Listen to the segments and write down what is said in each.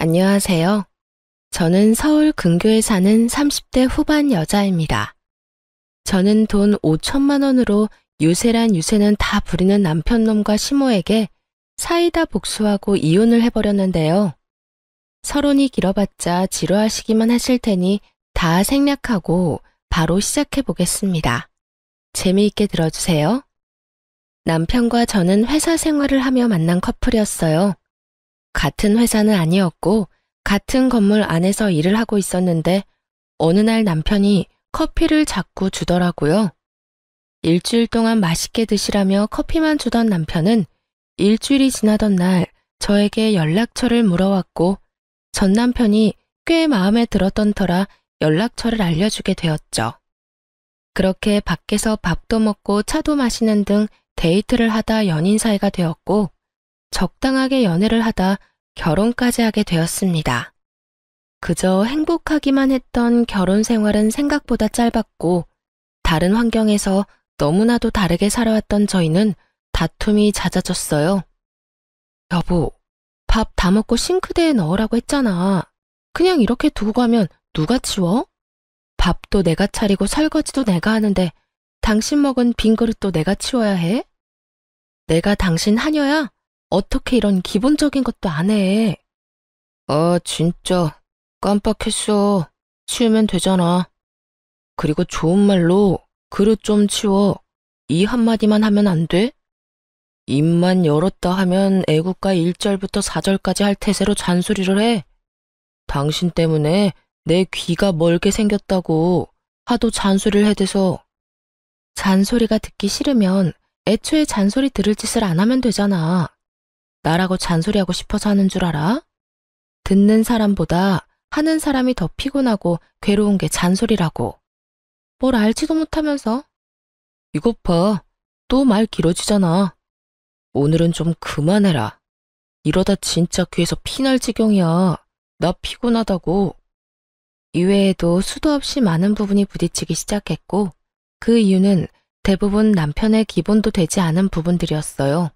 안녕하세요. 저는 서울 근교에 사는 30대 후반 여자입니다. 저는 돈 5천만 원으로 유세란 유세는 다 부리는 남편놈과 시모에게 사이다 복수하고 이혼을 해버렸는데요. 서론이 길어봤자 지루하시기만 하실 테니 다 생략하고 바로 시작해 보겠습니다. 재미있게 들어주세요. 남편과 저는 회사 생활을 하며 만난 커플이었어요. 같은 회사는 아니었고 같은 건물 안에서 일을 하고 있었는데 어느 날 남편이 커피를 자꾸 주더라고요. 일주일 동안 맛있게 드시라며 커피만 주던 남편은 일주일이 지나던 날 저에게 연락처를 물어왔고 전 남편이 꽤 마음에 들었던 터라 연락처를 알려주게 되었죠. 그렇게 밖에서 밥도 먹고 차도 마시는 등 데이트를 하다 연인 사이가 되었고 적당하게 연애를 하다 결혼까지 하게 되었습니다. 그저 행복하기만 했던 결혼 생활은 생각보다 짧았고 다른 환경에서 너무나도 다르게 살아왔던 저희는 다툼이 잦아졌어요. 여보, 밥 다 먹고 싱크대에 넣으라고 했잖아. 그냥 이렇게 두고 가면 누가 치워? 밥도 내가 차리고 설거지도 내가 하는데 당신 먹은 빈 그릇도 내가 치워야 해? 내가 당신 하녀야? 어떻게 이런 기본적인 것도 안 해? 아, 진짜 깜빡했어. 치우면 되잖아. 그리고 좋은 말로 그릇 좀 치워. 이 한마디만 하면 안 돼? 입만 열었다 하면 애국가 1절부터 4절까지 할 태세로 잔소리를 해. 당신 때문에 내 귀가 멀게 생겼다고 하도 잔소리를 해대서. 잔소리가 듣기 싫으면 애초에 잔소리 들을 짓을 안 하면 되잖아. 나라고 잔소리하고 싶어서 하는 줄 알아? 듣는 사람보다 하는 사람이 더 피곤하고 괴로운 게 잔소리라고. 뭘 알지도 못하면서. 이것 봐. 또 말 길어지잖아. 오늘은 좀 그만해라. 이러다 진짜 귀에서 피날 지경이야. 나 피곤하다고. 이외에도 수도 없이 많은 부분이 부딪히기 시작했고 그 이유는 대부분 남편의 기본도 되지 않은 부분들이었어요.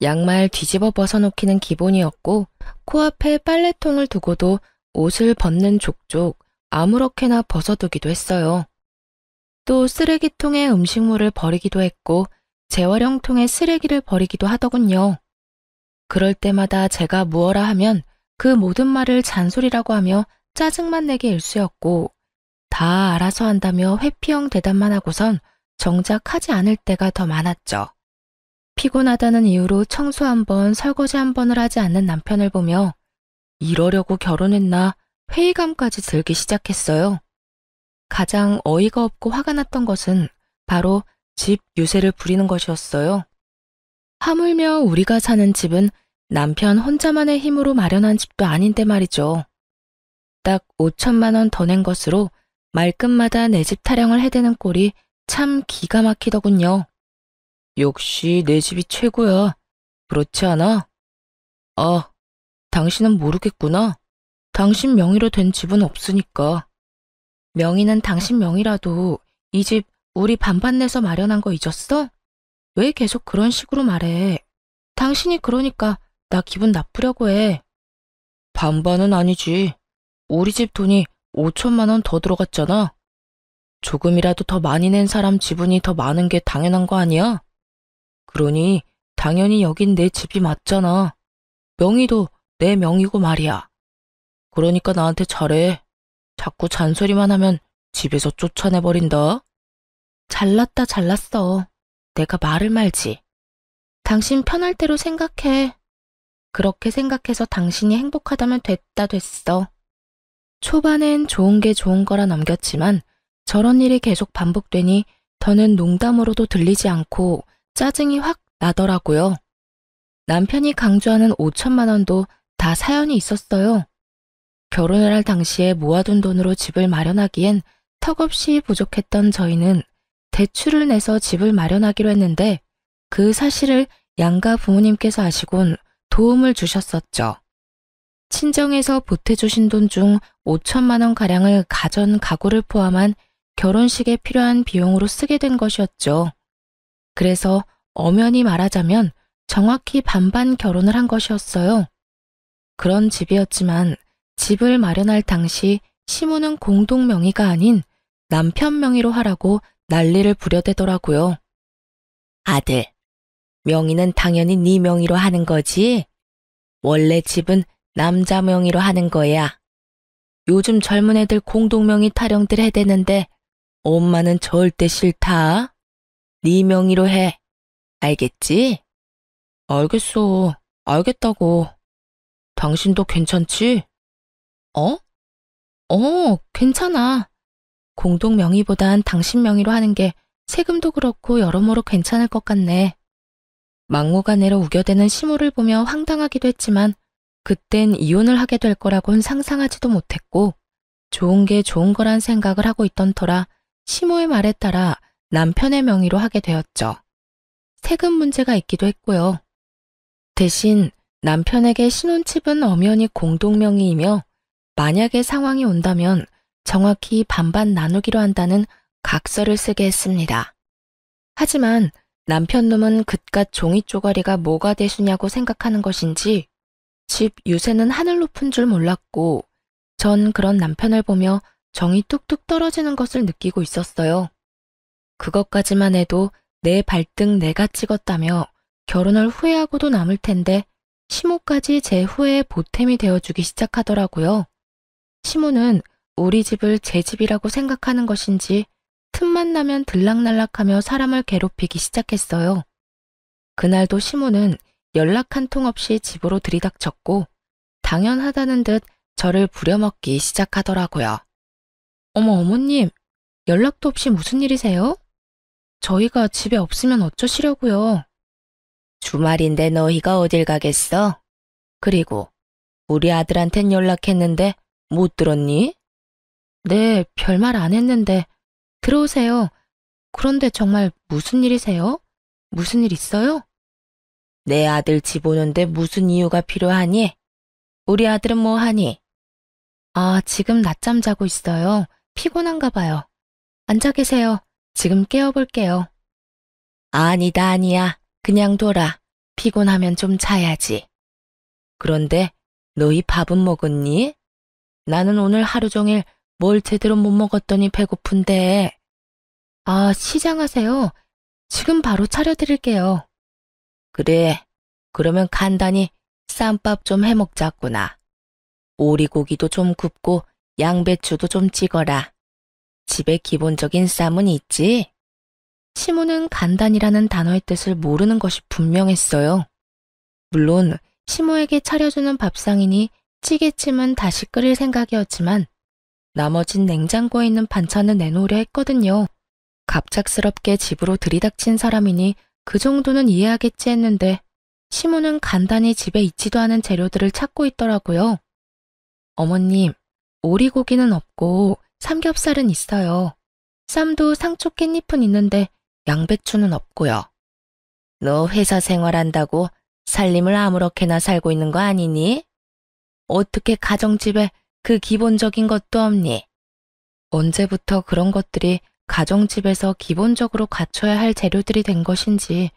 양말 뒤집어 벗어놓기는 기본이었고 코앞에 빨래통을 두고도 옷을 벗는 족족 아무렇게나 벗어두기도 했어요. 또 쓰레기통에 음식물을 버리기도 했고 재활용통에 쓰레기를 버리기도 하더군요. 그럴 때마다 제가 무어라 하면 그 모든 말을 잔소리라고 하며 짜증만 내게 일쑤였고 다 알아서 한다며 회피형 대답만 하고선 정작 하지 않을 때가 더 많았죠. 피곤하다는 이유로 청소 한 번, 설거지 한 번을 하지 않는 남편을 보며 이러려고 결혼했나 회의감까지 들기 시작했어요. 가장 어이가 없고 화가 났던 것은 바로 집 유세를 부리는 것이었어요. 하물며 우리가 사는 집은 남편 혼자만의 힘으로 마련한 집도 아닌데 말이죠. 딱 5천만 원 더 낸 것으로 말끝마다 내 집 타령을 해대는 꼴이 참 기가 막히더군요. 역시 내 집이 최고야. 그렇지 않아? 아, 당신은 모르겠구나. 당신 명의로 된 집은 없으니까. 명의는 당신 명의라도 이 집 우리 반반 내서 마련한 거 잊었어? 왜 계속 그런 식으로 말해? 당신이 그러니까 나 기분 나쁘려고 해. 반반은 아니지. 우리 집 돈이 5천만 원 더 들어갔잖아. 조금이라도 더 많이 낸 사람 지분이 더 많은 게 당연한 거 아니야? 그러니 당연히 여긴 내 집이 맞잖아. 명의도 내 명의고 말이야. 그러니까 나한테 잘해. 자꾸 잔소리만 하면 집에서 쫓아내버린다. 잘났다 잘났어. 내가 말을 말지. 당신 편할 대로 생각해. 그렇게 생각해서 당신이 행복하다면 됐다 됐어. 초반엔 좋은 게 좋은 거라 넘겼지만 저런 일이 계속 반복되니 더는 농담으로도 들리지 않고 짜증이 확 나더라고요. 남편이 강조하는 5천만 원도 다 사연이 있었어요. 결혼을 할 당시에 모아둔 돈으로 집을 마련하기엔 턱없이 부족했던 저희는 대출을 내서 집을 마련하기로 했는데 그 사실을 양가 부모님께서 아시곤 도움을 주셨었죠. 친정에서 보태주신 돈 중 5천만 원 가량을 가전 가구를 포함한 결혼식에 필요한 비용으로 쓰게 된 것이었죠. 그래서 엄연히 말하자면 정확히 반반 결혼을 한 것이었어요. 그런 집이었지만 집을 마련할 당시 시모는 공동 명의가 아닌 남편 명의로 하라고 난리를 부려대더라고요. 아들, 명의는 당연히 네 명의로 하는 거지. 원래 집은 남자 명의로 하는 거야. 요즘 젊은 애들 공동 명의 타령들 해대는데 엄마는 절대 싫다. 네 명의로 해. 알겠지? 알겠어. 알겠다고. 당신도 괜찮지? 어? 괜찮아. 공동 명의보단 당신 명의로 하는 게 세금도 그렇고 여러모로 괜찮을 것 같네. 막무가내로 우겨대는 시모를 보며 황당하기도 했지만 그땐 이혼을 하게 될 거라곤 상상하지도 못했고 좋은 게 좋은 거란 생각을 하고 있던 터라 시모의 말에 따라 남편의 명의로 하게 되었죠. 세금 문제가 있기도 했고요. 대신 남편에게 신혼집은 엄연히 공동 명의이며 만약에 상황이 온다면 정확히 반반 나누기로 한다는 각서를 쓰게 했습니다. 하지만 남편 놈은 그깟 종이 쪼가리가 뭐가 대수냐고 생각하는 것인지 집 유세는 하늘 높은 줄 몰랐고 전 그런 남편을 보며 정이 뚝뚝 떨어지는 것을 느끼고 있었어요. 그것까지만 해도 내 발등 내가 찍었다며 결혼을 후회하고도 남을 텐데 시모까지 제 후회의 보탬이 되어주기 시작하더라고요. 시모는 우리 집을 제 집이라고 생각하는 것인지 틈만 나면 들락날락하며 사람을 괴롭히기 시작했어요. 그날도 시모는 연락 한 통 없이 집으로 들이닥쳤고 당연하다는 듯 저를 부려먹기 시작하더라고요. 어머님, 연락도 없이 무슨 일이세요? 저희가 집에 없으면 어쩌시려고요? 주말인데 너희가 어딜 가겠어? 그리고 우리 아들한텐 연락했는데 못 들었니? 네, 별말 안 했는데 들어오세요. 그런데 정말 무슨 일이세요? 무슨 일 있어요? 내 아들 집 오는데 무슨 이유가 필요하니? 우리 아들은 뭐 하니? 아, 지금 낮잠 자고 있어요. 피곤한가 봐요. 앉아 계세요. 지금 깨워볼게요. 아니다, 아니야. 그냥 둬라. 피곤하면 좀 자야지. 그런데 너희 밥은 먹었니? 나는 오늘 하루 종일 뭘 제대로 못 먹었더니 배고픈데. 아, 시장하세요. 지금 바로 차려드릴게요. 그래, 그러면 간단히 쌈밥 좀 해먹자꾸나. 오리고기도 좀 굽고 양배추도 좀 찍어라. 집에 기본적인 쌈은 있지? 시모는 간단이라는 단어의 뜻을 모르는 것이 분명했어요. 물론 시모에게 차려주는 밥상이니 찌개찜은 다시 끓일 생각이었지만 나머진 냉장고에 있는 반찬을 내놓으려 했거든요. 갑작스럽게 집으로 들이닥친 사람이니 그 정도는 이해하겠지 했는데 시모는 간단히 집에 있지도 않은 재료들을 찾고 있더라고요. 어머님, 오리고기는 없고 삼겹살은 있어요. 쌈도 상추 깻잎은 있는데 양배추는 없고요. 너 회사 생활한다고 살림을 아무렇게나 살고 있는 거 아니니? 어떻게 가정집에 그 기본적인 것도 없니? 언제부터 그런 것들이 가정집에서 기본적으로 갖춰야 할 재료들이 된 것인지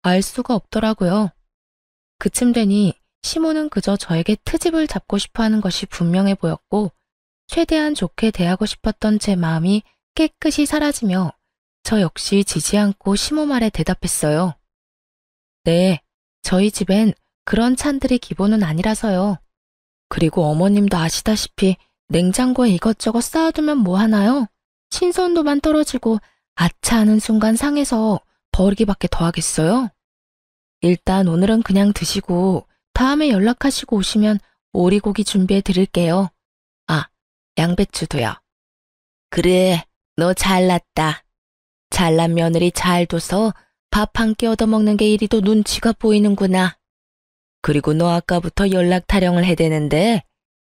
알 수가 없더라고요. 그쯤 되니 시모는 그저 저에게 트집을 잡고 싶어 하는 것이 분명해 보였고 최대한 좋게 대하고 싶었던 제 마음이 깨끗이 사라지며 저 역시 지지 않고 시모 말에 대답했어요. 네, 저희 집엔 그런 찬들이 기본은 아니라서요. 그리고 어머님도 아시다시피 냉장고에 이것저것 쌓아두면 뭐 하나요? 신선도만 떨어지고 아차 하는 순간 상해서 버리기밖에 더 하겠어요? 일단 오늘은 그냥 드시고 다음에 연락하시고 오시면 오리고기 준비해 드릴게요. 아, 양배추도요. 그래, 너 잘났다. 잘난 며느리 잘 둬서 밥 한 끼 얻어먹는 게 이리도 눈치가 보이는구나. 그리고 너 아까부터 연락 타령을 해대는데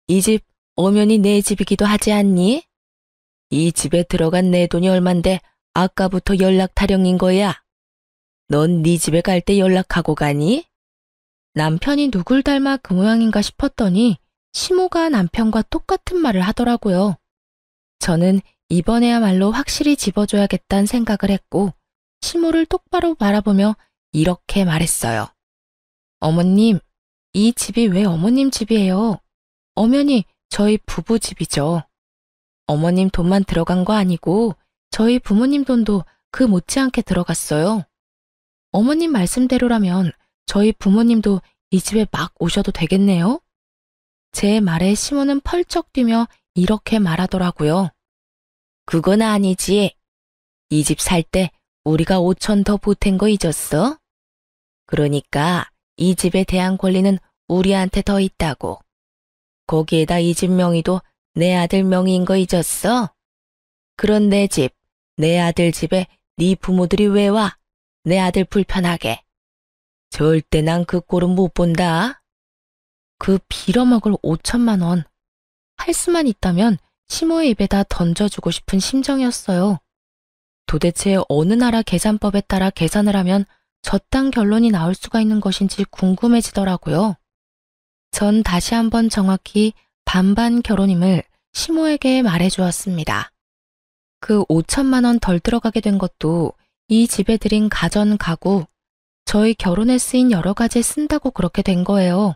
이 집 엄연히 내 집이기도 하지 않니? 이 집에 들어간 내 돈이 얼만데 아까부터 연락 타령인 거야. 넌 네 집에 갈 때 연락하고 가니? 남편이 누굴 닮아 그 모양인가 싶었더니 시모가 남편과 똑같은 말을 하더라고요. 저는 이번에야말로 확실히 집어줘야겠다는 생각을 했고 시모를 똑바로 바라보며 이렇게 말했어요. 어머님, 이 집이 왜 어머님 집이에요? 엄연히 저희 부부 집이죠. 어머님 돈만 들어간 거 아니고 저희 부모님 돈도 그 못지않게 들어갔어요. 어머님 말씀대로라면 저희 부모님도 이 집에 막 오셔도 되겠네요? 제 말에 시모는 펄쩍 뛰며 이렇게 말하더라고요. 그건 아니지. 이 집 살 때 우리가 5천 더 보탠 거 잊었어? 그러니까 이 집에 대한 권리는 우리한테 더 있다고. 거기에다 이 집 명의도 내 아들 명의인 거 잊었어? 그런 내 집, 내 아들 집에 네 부모들이 왜 와? 내 아들 불편하게. 절대 난 그 꼴은 못 본다. 그 빌어먹을 5천만 원. 할 수만 있다면 시모의 입에다 던져주고 싶은 심정이었어요. 도대체 어느 나라 계산법에 따라 계산을 하면 저딴 결론이 나올 수가 있는 것인지 궁금해지더라고요. 전 다시 한번 정확히 반반 결혼임을 시모에게 말해주었습니다. 그 5천만 원 덜 들어가게 된 것도 이 집에 들인 가전 가구, 저희 결혼에 쓰인 여러 가지에 쓴다고 그렇게 된 거예요.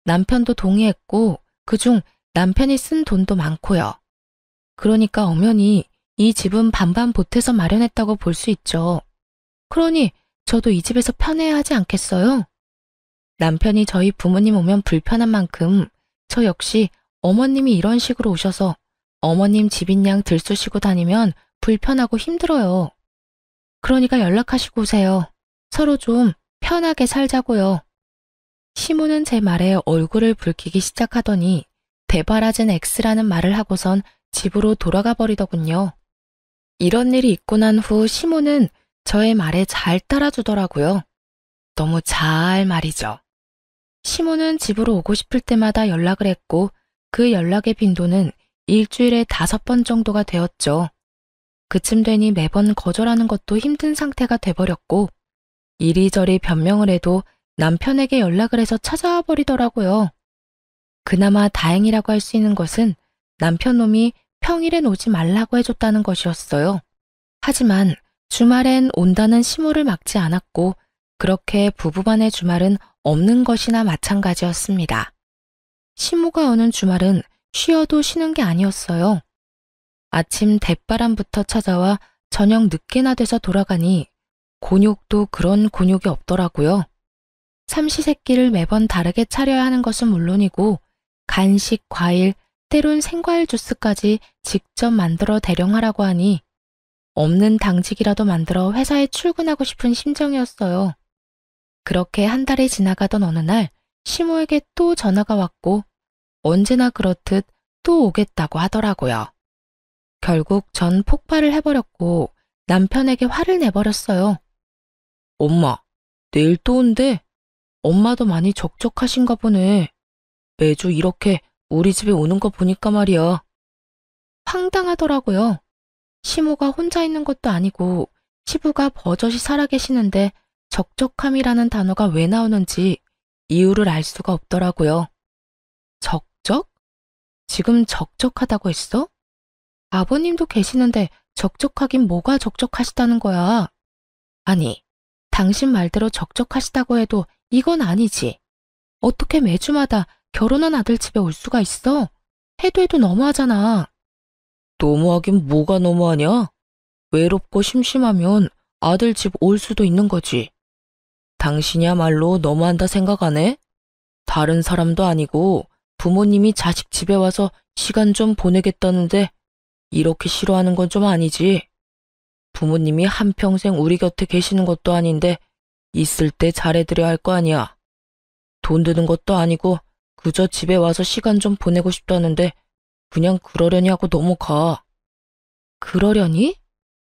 남편도 동의했고 그중 남편이 쓴 돈도 많고요. 그러니까 엄연히 이 집은 반반 보태서 마련했다고 볼 수 있죠. 그러니 저도 이 집에서 편해야 하지 않겠어요? 남편이 저희 부모님 오면 불편한 만큼 저 역시 어머님이 이런 식으로 오셔서 어머님 집인 양 들쑤시고 다니면 불편하고 힘들어요. 그러니까 연락하시고 오세요. 서로 좀 편하게 살자고요. 시모는 제 말에 얼굴을 붉히기 시작하더니 대바라진 X라는 말을 하고선 집으로 돌아가 버리더군요. 이런 일이 있고 난 후 시모는 저의 말에 잘 따라주더라고요. 너무 잘 말이죠. 시모는 집으로 오고 싶을 때마다 연락을 했고 그 연락의 빈도는 일주일에 5번 정도가 되었죠. 그쯤 되니 매번 거절하는 것도 힘든 상태가 돼버렸고 이리저리 변명을 해도 남편에게 연락을 해서 찾아와 버리더라고요. 그나마 다행이라고 할 수 있는 것은 남편 놈이 평일엔 오지 말라고 해줬다는 것이었어요. 하지만 주말엔 온다는 시모를 막지 않았고 그렇게 부부간의 주말은 없는 것이나 마찬가지였습니다. 시모가 오는 주말은 쉬어도 쉬는 게 아니었어요. 아침 대바람부터 찾아와 저녁 늦게나 돼서 돌아가니 곤욕도 그런 곤욕이 없더라고요. 삼시세끼를 매번 다르게 차려야 하는 것은 물론이고 간식, 과일, 때론 생과일 주스까지 직접 만들어 대령하라고 하니 없는 당직이라도 만들어 회사에 출근하고 싶은 심정이었어요. 그렇게 한 달이 지나가던 어느 날 시모에게 또 전화가 왔고 언제나 그렇듯 또 오겠다고 하더라고요. 결국 전 폭발을 해버렸고 남편에게 화를 내버렸어요. 엄마, 내일 또 온대. 엄마도 많이 적적하신가 보네. 매주 이렇게 우리 집에 오는 거 보니까 말이야. 황당하더라고요. 시모가 혼자 있는 것도 아니고 시부가 버젓이 살아계시는데 적적함이라는 단어가 왜 나오는지 이유를 알 수가 없더라고요. 적적? 지금 적적하다고 했어? 아버님도 계시는데 적적하긴 뭐가 적적하시다는 거야. 아니, 당신 말대로 적적하시다고 해도 이건 아니지. 어떻게 매주마다 결혼한 아들 집에 올 수가 있어? 해도 너무하잖아. 너무하긴 뭐가 너무하냐? 외롭고 심심하면 아들 집 올 수도 있는 거지. 당신이야말로 너무한다 생각 안 해? 다른 사람도 아니고 부모님이 자식 집에 와서 시간 좀 보내겠다는데 이렇게 싫어하는 건 좀 아니지. 부모님이 한평생 우리 곁에 계시는 것도 아닌데 있을 때 잘해드려야 할 거 아니야. 돈 드는 것도 아니고 그저 집에 와서 시간 좀 보내고 싶다는데 그냥 그러려니 하고 넘어가. 그러려니?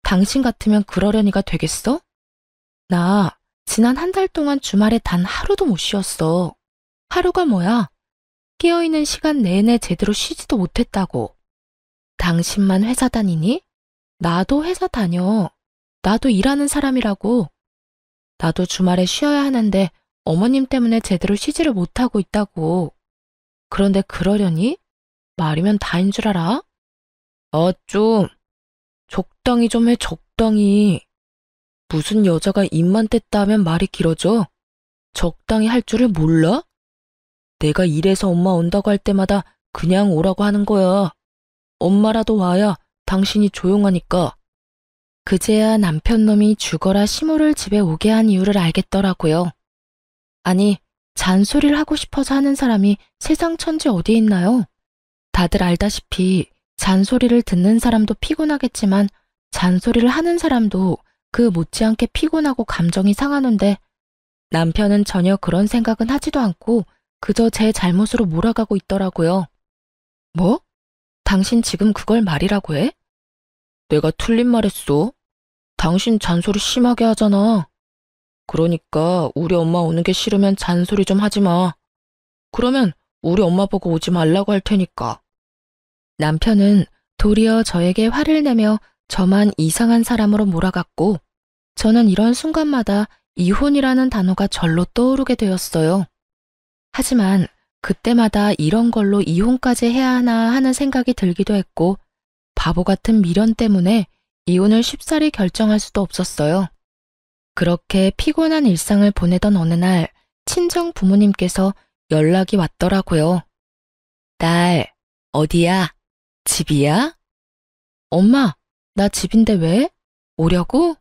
당신 같으면 그러려니가 되겠어? 나 지난 한 달 동안 주말에 단 하루도 못 쉬었어. 하루가 뭐야? 깨어있는 시간 내내 제대로 쉬지도 못했다고. 당신만 회사 다니니? 나도 회사 다녀. 나도 일하는 사람이라고. 나도 주말에 쉬어야 하는데 어머님 때문에 제대로 쉬지를 못하고 있다고. 그런데 그러려니? 말이면 다인 줄 알아? 좀 적당히 좀 해, 적당히. 무슨 여자가 입만 뗐다 하면 말이 길어져? 적당히 할 줄을 몰라? 내가 일해서 엄마 온다고 할 때마다 그냥 오라고 하는 거야. 엄마라도 와야 당신이 조용하니까. 그제야 남편 놈이 죽어라 시모를 집에 오게 한 이유를 알겠더라고요. 아니, 잔소리를 하고 싶어서 하는 사람이 세상 천지 어디에 있나요? 다들 알다시피 잔소리를 듣는 사람도 피곤하겠지만 잔소리를 하는 사람도 그 못지않게 피곤하고 감정이 상하는데 남편은 전혀 그런 생각은 하지도 않고 그저 제 잘못으로 몰아가고 있더라고요. 뭐? 당신 지금 그걸 말이라고 해? 내가 틀린 말 했어. 당신 잔소리 심하게 하잖아. 그러니까 우리 엄마 오는 게 싫으면 잔소리 좀 하지 마. 그러면 우리 엄마 보고 오지 말라고 할 테니까. 남편은 도리어 저에게 화를 내며 저만 이상한 사람으로 몰아갔고 저는 이런 순간마다 이혼이라는 단어가 절로 떠오르게 되었어요. 하지만 그때마다 이런 걸로 이혼까지 해야 하나 하는 생각이 들기도 했고 바보 같은 미련 때문에 이혼을 쉽사리 결정할 수도 없었어요. 그렇게 피곤한 일상을 보내던 어느 날 친정 부모님께서 연락이 왔더라고요. 딸, 어디야? 집이야? 엄마, 나 집인데 왜? 오려고?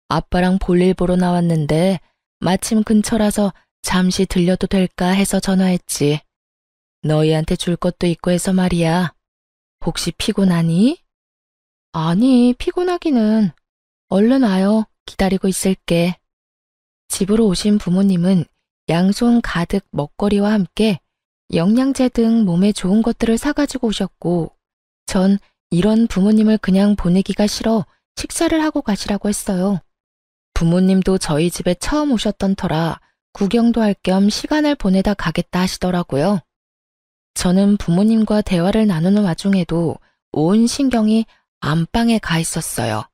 아빠랑 볼일 보러 나왔는데 마침 근처라서 잠시 들려도 될까 해서 전화했지. 너희한테 줄 것도 있고 해서 말이야. 혹시 피곤하니? 아니, 피곤하기는. 얼른 와요. 기다리고 있을게. 집으로 오신 부모님은 양손 가득 먹거리와 함께 영양제 등 몸에 좋은 것들을 사가지고 오셨고 전 이런 부모님을 그냥 보내기가 싫어 식사를 하고 가시라고 했어요. 부모님도 저희 집에 처음 오셨던 터라 구경도 할 겸 시간을 보내다 가겠다 하시더라고요. 저는 부모님과 대화를 나누는 와중에도 온 신경이 안방에 가 있었어요.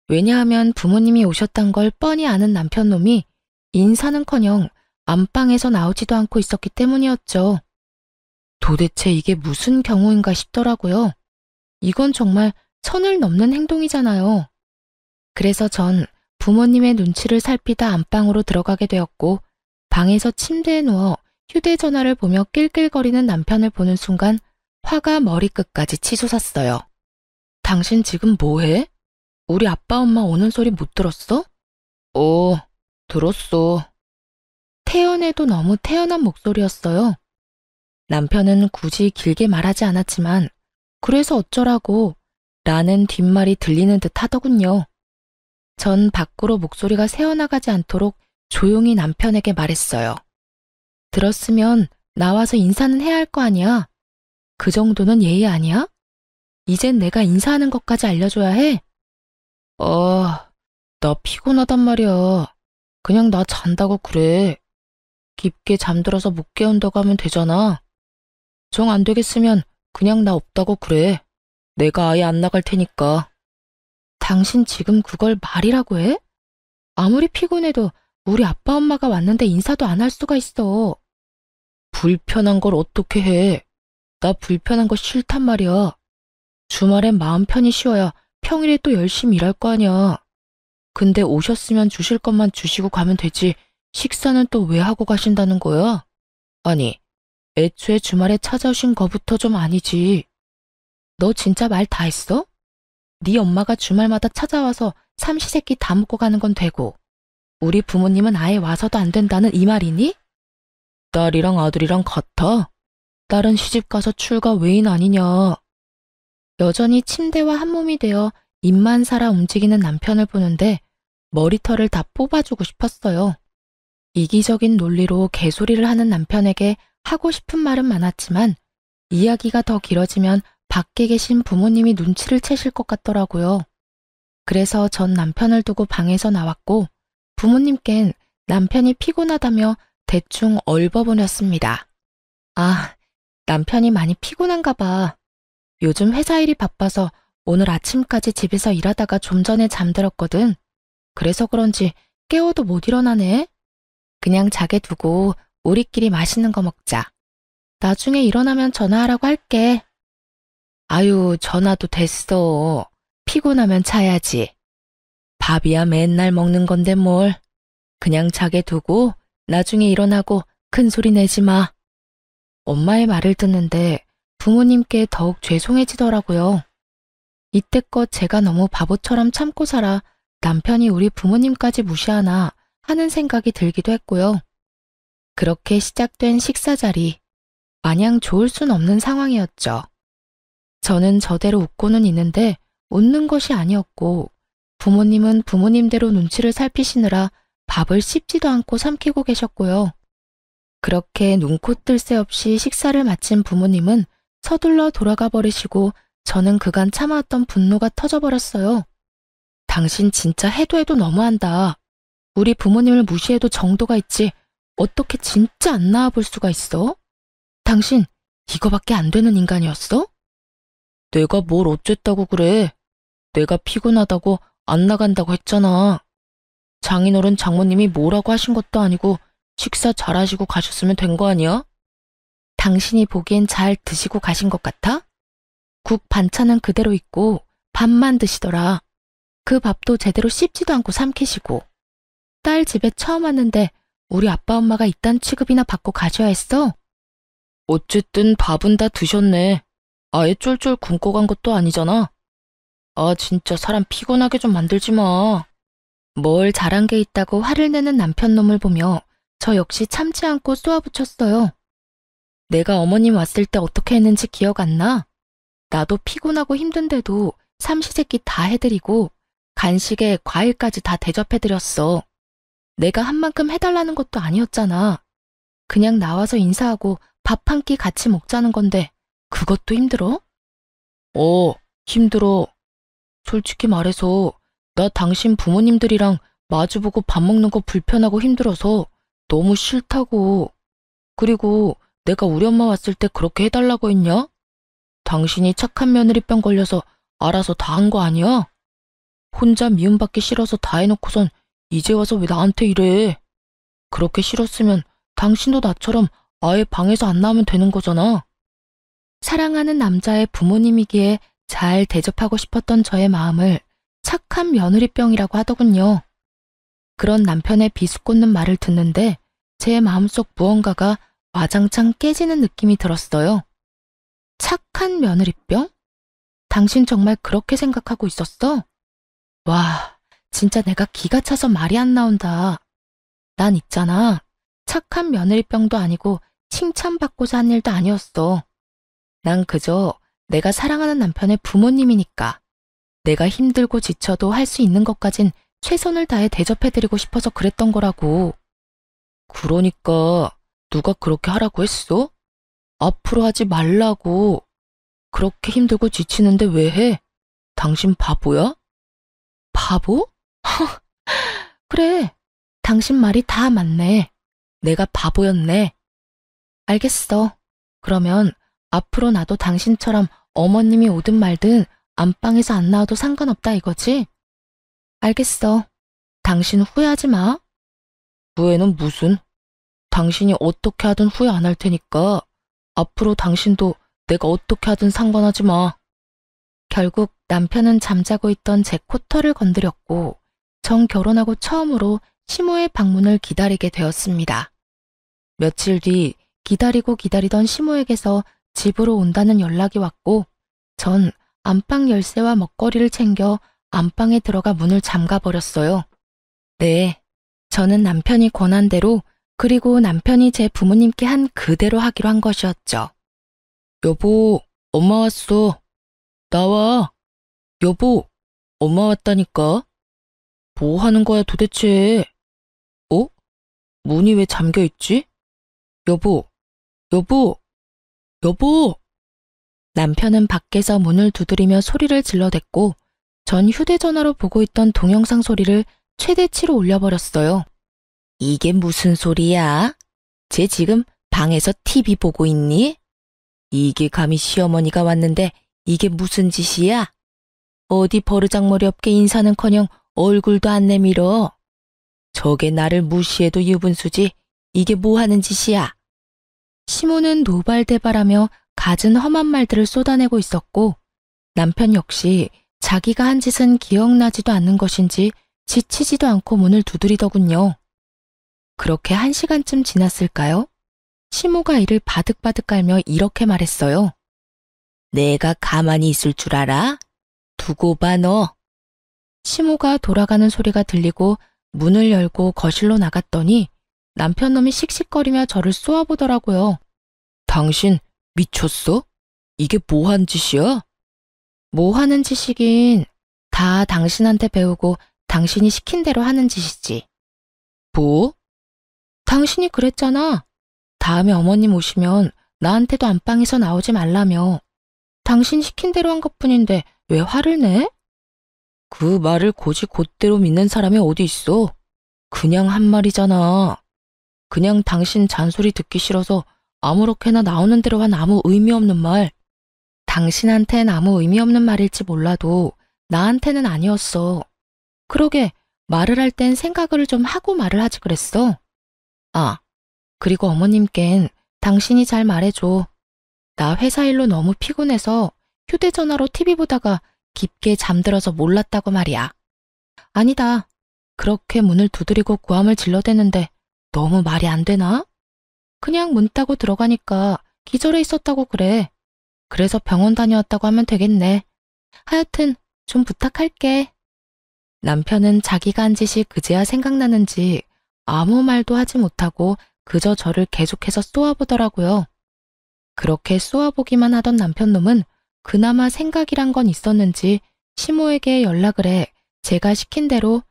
왜냐하면 부모님이 오셨단 걸 뻔히 아는 남편놈이 인사는커녕 안방에서 나오지도 않고 있었기 때문이었죠. 도대체 이게 무슨 경우인가 싶더라고요. 이건 정말 선을 넘는 행동이잖아요. 그래서 전 부모님의 눈치를 살피다 안방으로 들어가게 되었고 방에서 침대에 누워 휴대전화를 보며 낄낄거리는 남편을 보는 순간 화가 머리끝까지 치솟았어요. 당신 지금 뭐해? 우리 아빠 엄마 오는 소리 못 들었어? 들었어. 태연해도 너무 태연한 목소리였어요. 남편은 굳이 길게 말하지 않았지만 그래서 어쩌라고 라는 뒷말이 들리는 듯 하더군요. 전 밖으로 목소리가 새어나가지 않도록 조용히 남편에게 말했어요. 들었으면 나와서 인사는 해야 할 거 아니야? 그 정도는 예의 아니야? 이젠 내가 인사하는 것까지 알려줘야 해? 나 피곤하단 말이야. 그냥 나 잔다고 그래. 깊게 잠들어서 못 깨운다고 하면 되잖아. 정 안 되겠으면 그냥 나 없다고 그래. 내가 아예 안 나갈 테니까. 당신 지금 그걸 말이라고 해? 아무리 피곤해도 우리 아빠 엄마가 왔는데 인사도 안 할 수가 있어. 불편한 걸 어떻게 해? 나 불편한 거 싫단 말이야. 주말엔 마음 편히 쉬어야 평일에 또 열심히 일할 거 아니야. 근데 오셨으면 주실 것만 주시고 가면 되지. 식사는 또 왜 하고 가신다는 거야? 아니, 애초에 주말에 찾아오신 거부터 좀 아니지. 너 진짜 말 다 했어? 네 엄마가 주말마다 찾아와서 삼시세끼 다 먹고 가는 건 되고 우리 부모님은 아예 와서도 안 된다는 이 말이니? 딸이랑 아들이랑 같아? 딸은 시집가서 출가 외인 아니냐. 여전히 침대와 한몸이 되어 입만 살아 움직이는 남편을 보는데 머리털을 다 뽑아주고 싶었어요. 이기적인 논리로 개소리를 하는 남편에게 하고 싶은 말은 많았지만 이야기가 더 길어지면 밖에 계신 부모님이 눈치를 채실 것 같더라고요. 그래서 전 남편을 두고 방에서 나왔고 부모님께는 남편이 피곤하다며 대충 얼버무렸습니다. 아, 남편이 많이 피곤한가 봐. 요즘 회사 일이 바빠서 오늘 아침까지 집에서 일하다가 좀 전에 잠들었거든. 그래서 그런지 깨워도 못 일어나네. 그냥 자게 두고 우리끼리 맛있는 거 먹자. 나중에 일어나면 전화하라고 할게. 아유, 전화도 됐어. 피곤하면 자야지. 밥이야 맨날 먹는 건데 뭘. 그냥 자게 두고 나중에 일어나고 큰 소리 내지 마. 엄마의 말을 듣는데 부모님께 더욱 죄송해지더라고요. 이때껏 제가 너무 바보처럼 참고 살아 남편이 우리 부모님까지 무시하나 하는 생각이 들기도 했고요. 그렇게 시작된 식사 자리, 마냥 좋을 순 없는 상황이었죠. 저는 저대로 웃고는 있는데 웃는 것이 아니었고 부모님은 부모님대로 눈치를 살피시느라 밥을 씹지도 않고 삼키고 계셨고요. 그렇게 눈코 뜰 새 없이 식사를 마친 부모님은 서둘러 돌아가 버리시고 저는 그간 참아왔던 분노가 터져버렸어요. 당신 진짜 해도 해도 너무한다. 우리 부모님을 무시해도 정도가 있지. 어떻게 진짜 안 나와볼 수가 있어? 당신 이거밖에 안 되는 인간이었어? 내가 뭘 어쨌다고 그래. 내가 피곤하다고 안 나간다고 했잖아. 장인어른 장모님이 뭐라고 하신 것도 아니고 식사 잘하시고 가셨으면 된 거 아니야? 당신이 보기엔 잘 드시고 가신 것 같아? 국 반찬은 그대로 있고 밥만 드시더라. 그 밥도 제대로 씹지도 않고 삼키시고. 딸 집에 처음 왔는데 우리 아빠 엄마가 이딴 취급이나 받고 가셔야 했어? 어쨌든 밥은 다 드셨네. 아예 쫄쫄 굶고 간 것도 아니잖아. 아 진짜 사람 피곤하게 좀 만들지 마. 뭘 잘한 게 있다고 화를 내는 남편 놈을 보며 저 역시 참지 않고 쏘아붙였어요. 내가 어머님 왔을 때 어떻게 했는지 기억 안 나? 나도 피곤하고 힘든데도 삼시세끼 다 해드리고 간식에 과일까지 다 대접해드렸어. 내가 한 만큼 해달라는 것도 아니었잖아. 그냥 나와서 인사하고 밥 한 끼 같이 먹자는 건데 그것도 힘들어? 힘들어. 솔직히 말해서 나 당신 부모님들이랑 마주보고 밥 먹는 거 불편하고 힘들어서 너무 싫다고. 그리고 내가 우리 엄마 왔을 때 그렇게 해달라고 했냐? 당신이 착한 며느리병 걸려서 알아서 다 한 거 아니야? 혼자 미움받기 싫어서 다 해놓고선 이제 와서 왜 나한테 이래? 그렇게 싫었으면 당신도 나처럼 아예 방에서 안 나오면 되는 거잖아. 사랑하는 남자의 부모님이기에 잘 대접하고 싶었던 저의 마음을 착한 며느리병이라고 하더군요. 그런 남편의 비수꽂는 말을 듣는데 제 마음속 무언가가 와장창 깨지는 느낌이 들었어요. 착한 며느리병? 당신 정말 그렇게 생각하고 있었어? 와, 진짜 내가 기가 차서 말이 안 나온다. 난 있잖아. 착한 며느리병도 아니고 칭찬받고자 한 일도 아니었어. 난 그저 내가 사랑하는 남편의 부모님이니까. 내가 힘들고 지쳐도 할 수 있는 것까진 최선을 다해 대접해드리고 싶어서 그랬던 거라고. 그러니까 누가 그렇게 하라고 했어? 앞으로 하지 말라고. 그렇게 힘들고 지치는데 왜 해? 당신 바보야? 바보? 그래, 당신 말이 다 맞네. 내가 바보였네. 알겠어. 그러면 앞으로 나도 당신처럼 어머님이 오든 말든 안방에서 안 나와도 상관없다 이거지? 알겠어. 당신 후회하지 마. 후회는 무슨? 당신이 어떻게 하든 후회 안 할 테니까 앞으로 당신도 내가 어떻게 하든 상관하지 마. 결국 남편은 잠자고 있던 제 코털을 건드렸고 정 결혼하고 처음으로 시모의 방문을 기다리게 되었습니다. 며칠 뒤 기다리고 기다리던 시모에게서 집으로 온다는 연락이 왔고 전 안방 열쇠와 먹거리를 챙겨 안방에 들어가 문을 잠가버렸어요. 네, 저는 남편이 권한 대로 그리고 남편이 제 부모님께 한 그대로 하기로 한 것이었죠. 여보, 엄마 왔어. 나와. 여보, 엄마 왔다니까. 뭐 하는 거야 도대체? 문이 왜 잠겨있지? 여보, 여보, 여보! 남편은 밖에서 문을 두드리며 소리를 질러댔고 전 휴대전화로 보고 있던 동영상 소리를 최대치로 올려버렸어요. 이게 무슨 소리야? 쟤 지금 방에서 TV 보고 있니? 이게 감히 시어머니가 왔는데 이게 무슨 짓이야? 어디 버르장머리 없게 인사는커녕 얼굴도 안 내밀어. 저게 나를 무시해도 유분수지 이게 뭐 하는 짓이야? 시모는 노발대발하며 갖은 험한 말들을 쏟아내고 있었고 남편 역시 자기가 한 짓은 기억나지도 않는 것인지 지치지도 않고 문을 두드리더군요. 그렇게 1시간쯤 지났을까요? 시모가 이를 바득바득 깔며 이렇게 말했어요. 내가 가만히 있을 줄 알아? 두고 봐 너. 시모가 돌아가는 소리가 들리고 문을 열고 거실로 나갔더니 남편놈이 씩씩거리며 저를 쏘아보더라고요. 당신 미쳤어? 이게 뭐 한 짓이야? 뭐 하는 짓이긴 다 당신한테 배우고 당신이 시킨 대로 하는 짓이지. 뭐? 당신이 그랬잖아. 다음에 어머님 오시면 나한테도 안방에서 나오지 말라며. 당신 시킨 대로 한 것뿐인데 왜 화를 내? 그 말을 곧이 곧대로 믿는 사람이 어디 있어? 그냥 한 말이잖아. 그냥 당신 잔소리 듣기 싫어서 아무렇게나 나오는 대로 한 아무 의미 없는 말. 당신한텐 아무 의미 없는 말일지 몰라도 나한테는 아니었어. 그러게 말을 할 땐 생각을 좀 하고 말을 하지 그랬어. 아, 그리고 어머님껜 당신이 잘 말해줘. 나 회사 일로 너무 피곤해서 휴대전화로 TV 보다가 깊게 잠들어서 몰랐다고 말이야. 아니다. 그렇게 문을 두드리고 고함을 질러대는데 너무 말이 안 되나? 그냥 문 따고 들어가니까 기절해 있었다고 그래. 그래서 병원 다녀왔다고 하면 되겠네. 하여튼 좀 부탁할게. 남편은 자기가 한 짓이 그제야 생각나는지 아무 말도 하지 못하고 그저 저를 계속해서 쏘아보더라고요. 그렇게 쏘아보기만 하던 남편놈은 그나마 생각이란 건 있었는지 시모에게 연락을 해 제가 시킨 대로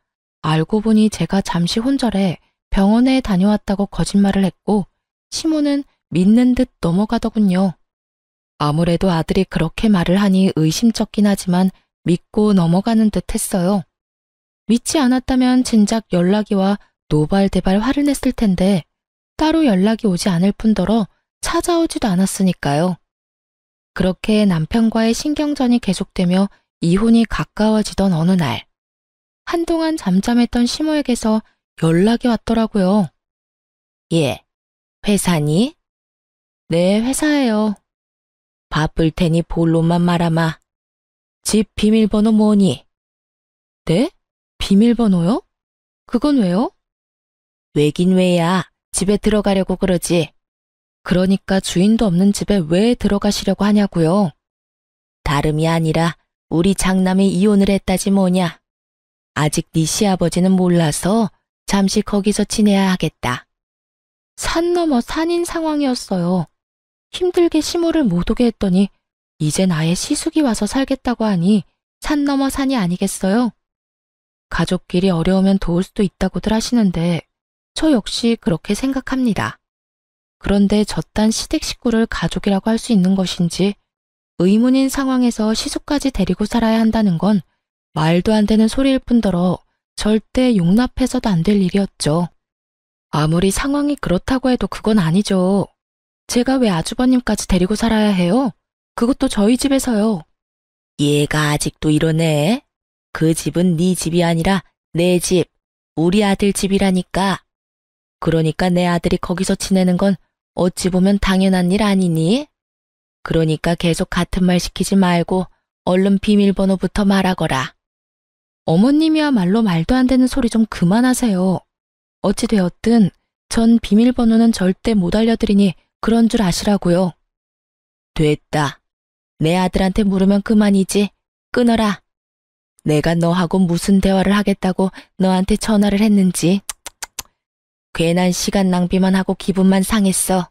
알고 보니 제가 잠시 혼절해 병원에 다녀왔다고 거짓말을 했고 시모는 믿는 듯 넘어가더군요. 아무래도 아들이 그렇게 말을 하니 의심쩍긴 하지만 믿고 넘어가는 듯 했어요. 믿지 않았다면 진작 연락이 와 노발대발 화를 냈을 텐데 따로 연락이 오지 않을 뿐더러 찾아오지도 않았으니까요. 그렇게 남편과의 신경전이 계속되며 이혼이 가까워지던 어느 날, 한동안 잠잠했던 시모에게서 연락이 왔더라고요. 예, 회사니? 네, 회사예요. 바쁠 테니 본론만 말아마. 집 비밀번호 뭐니? 네? 비밀번호요? 그건 왜요? 왜긴 왜야. 집에 들어가려고 그러지. 그러니까 주인도 없는 집에 왜 들어가시려고 하냐고요. 다름이 아니라 우리 장남이 이혼을 했다지 뭐냐. 아직 네 시아버지는 몰라서 잠시 거기서 지내야 하겠다. 산 넘어 산인 상황이었어요. 힘들게 시모를 못 오게 했더니 이젠 아예 시숙이 와서 살겠다고 하니 산 넘어 산이 아니겠어요? 가족끼리 어려우면 도울 수도 있다고들 하시는데 저 역시 그렇게 생각합니다. 그런데 저딴 시댁 식구를 가족이라고 할 수 있는 것인지 의문인 상황에서 시숙까지 데리고 살아야 한다는 건 말도 안 되는 소리일 뿐더러 절대 용납해서도 안 될 일이었죠. 아무리 상황이 그렇다고 해도 그건 아니죠. 제가 왜 아주버님까지 데리고 살아야 해요? 그것도 저희 집에서요. 얘가 아직도 이러네. 그 집은 네 집이 아니라 내 집, 우리 아들 집이라니까. 그러니까 내 아들이 거기서 지내는 건 어찌 보면 당연한 일 아니니? 그러니까 계속 같은 말 시키지 말고 얼른 비밀번호부터 말하거라. 어머님이야말로 말도 안 되는 소리 좀 그만하세요. 어찌 되었든 전 비밀번호는 절대 못 알려드리니 그런 줄 아시라고요. 됐다. 내 아들한테 물으면 그만이지. 끊어라. 내가 너하고 무슨 대화를 하겠다고 너한테 전화를 했는지. 괜한 시간 낭비만 하고 기분만 상했어.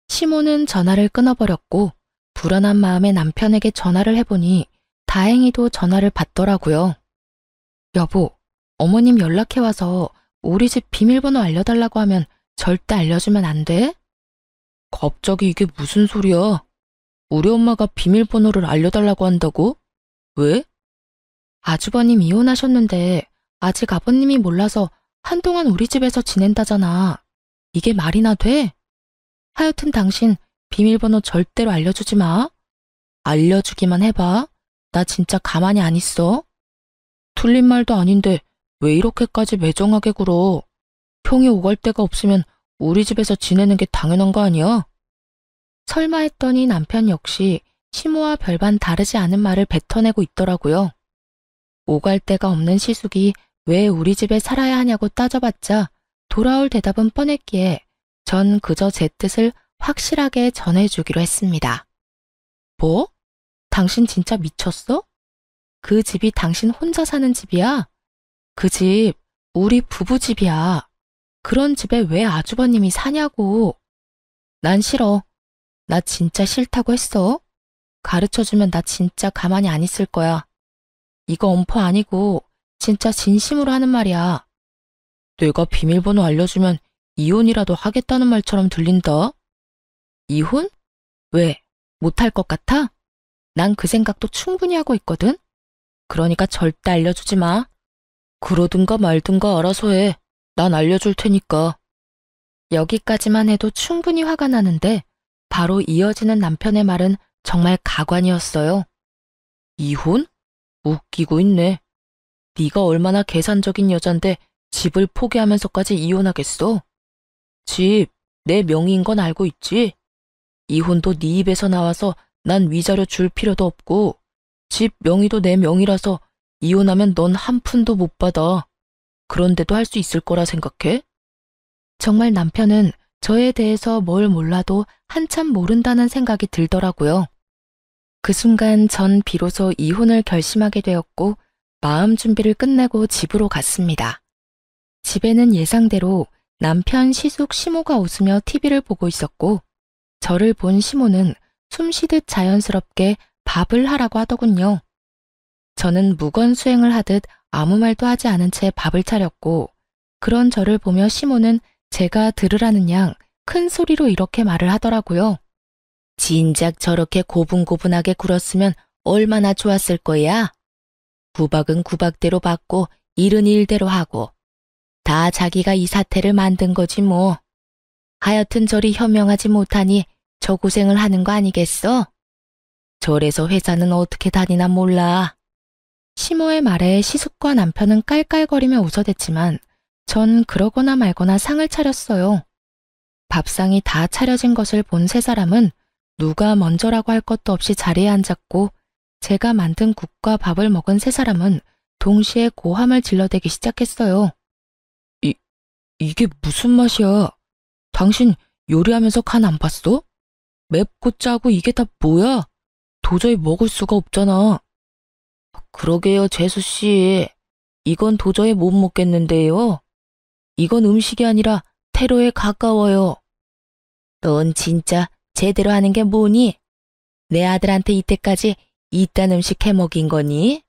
시모는 전화를 끊어버렸고 불안한 마음에 남편에게 전화를 해보니 다행히도 전화를 받더라고요. 여보, 어머님 연락해와서 우리 집 비밀번호 알려달라고 하면 절대 알려주면 안 돼? 갑자기 이게 무슨 소리야? 우리 엄마가 비밀번호를 알려달라고 한다고? 왜? 아주버님 이혼하셨는데 아직 아버님이 몰라서 한동안 우리 집에서 지낸다잖아. 이게 말이나 돼? 하여튼 당신 비밀번호 절대로 알려주지 마. 알려주기만 해봐. 나 진짜 가만히 안 있어. 틀린 말도 아닌데 왜 이렇게까지 매정하게 굴어. 형이 오갈 데가 없으면 우리 집에서 지내는 게 당연한 거 아니야? 설마 했더니 남편 역시 시모와 별반 다르지 않은 말을 뱉어내고 있더라고요. 오갈 데가 없는 시숙이 왜 우리 집에 살아야 하냐고 따져봤자 돌아올 대답은 뻔했기에 전 그저 제 뜻을 확실하게 전해주기로 했습니다. 뭐? 당신 진짜 미쳤어? 그 집이 당신 혼자 사는 집이야? 그 집, 우리 부부 집이야. 그런 집에 왜 아주버님이 사냐고. 난 싫어. 나 진짜 싫다고 했어. 가르쳐주면 나 진짜 가만히 안 있을 거야. 이거 엄포 아니고 진짜 진심으로 하는 말이야. 내가 비밀번호 알려주면 이혼이라도 하겠다는 말처럼 들린다. 이혼? 왜? 못할 것 같아? 난 그 생각도 충분히 하고 있거든? 그러니까 절대 알려주지 마. 그러든가 말든가 알아서 해. 난 알려줄 테니까. 여기까지만 해도 충분히 화가 나는데 바로 이어지는 남편의 말은 정말 가관이었어요. 이혼? 웃기고 있네. 네가 얼마나 계산적인 여잔데 집을 포기하면서까지 이혼하겠어? 집, 내 명의인 건 알고 있지? 이혼도 네 입에서 나와서 난 위자료 줄 필요도 없고 집 명의도 내 명의라서 이혼하면 넌 한 푼도 못 받아. 그런데도 할 수 있을 거라 생각해? 정말 남편은 저에 대해서 뭘 몰라도 한참 모른다는 생각이 들더라고요. 그 순간 전 비로소 이혼을 결심하게 되었고 마음 준비를 끝내고 집으로 갔습니다. 집에는 예상대로 남편 시숙 시모가 웃으며 TV를 보고 있었고 저를 본 시모는 숨쉬듯 자연스럽게 밥을 하라고 하더군요. 저는 무건수행을 하듯 아무 말도 하지 않은 채 밥을 차렸고 그런 저를 보며 시모는 제가 들으라는 양 큰 소리로 이렇게 말을 하더라고요. 진작 저렇게 고분고분하게 굴었으면 얼마나 좋았을 거야. 구박은 구박대로 받고 일은 일대로 하고 다 자기가 이 사태를 만든 거지 뭐. 하여튼 저리 현명하지 못하니 저 고생을 하는 거 아니겠어? 저래서 회사는 어떻게 다니나 몰라. 시모의 말에 시숙과 남편은 깔깔거리며 웃어댔지만 전 그러거나 말거나 상을 차렸어요. 밥상이 다 차려진 것을 본 세 사람은 누가 먼저라고 할 것도 없이 자리에 앉았고 제가 만든 국과 밥을 먹은 세 사람은 동시에 고함을 질러대기 시작했어요. 이게 무슨 맛이야? 당신 요리하면서 간 안 봤어? 맵고 짜고 이게 다 뭐야? 도저히 먹을 수가 없잖아. 그러게요, 재수씨. 이건 도저히 못 먹겠는데요. 이건 음식이 아니라 테러에 가까워요. 넌 진짜 제대로 하는 게 뭐니? 내 아들한테 이때까지 이딴 음식 해 먹인 거니?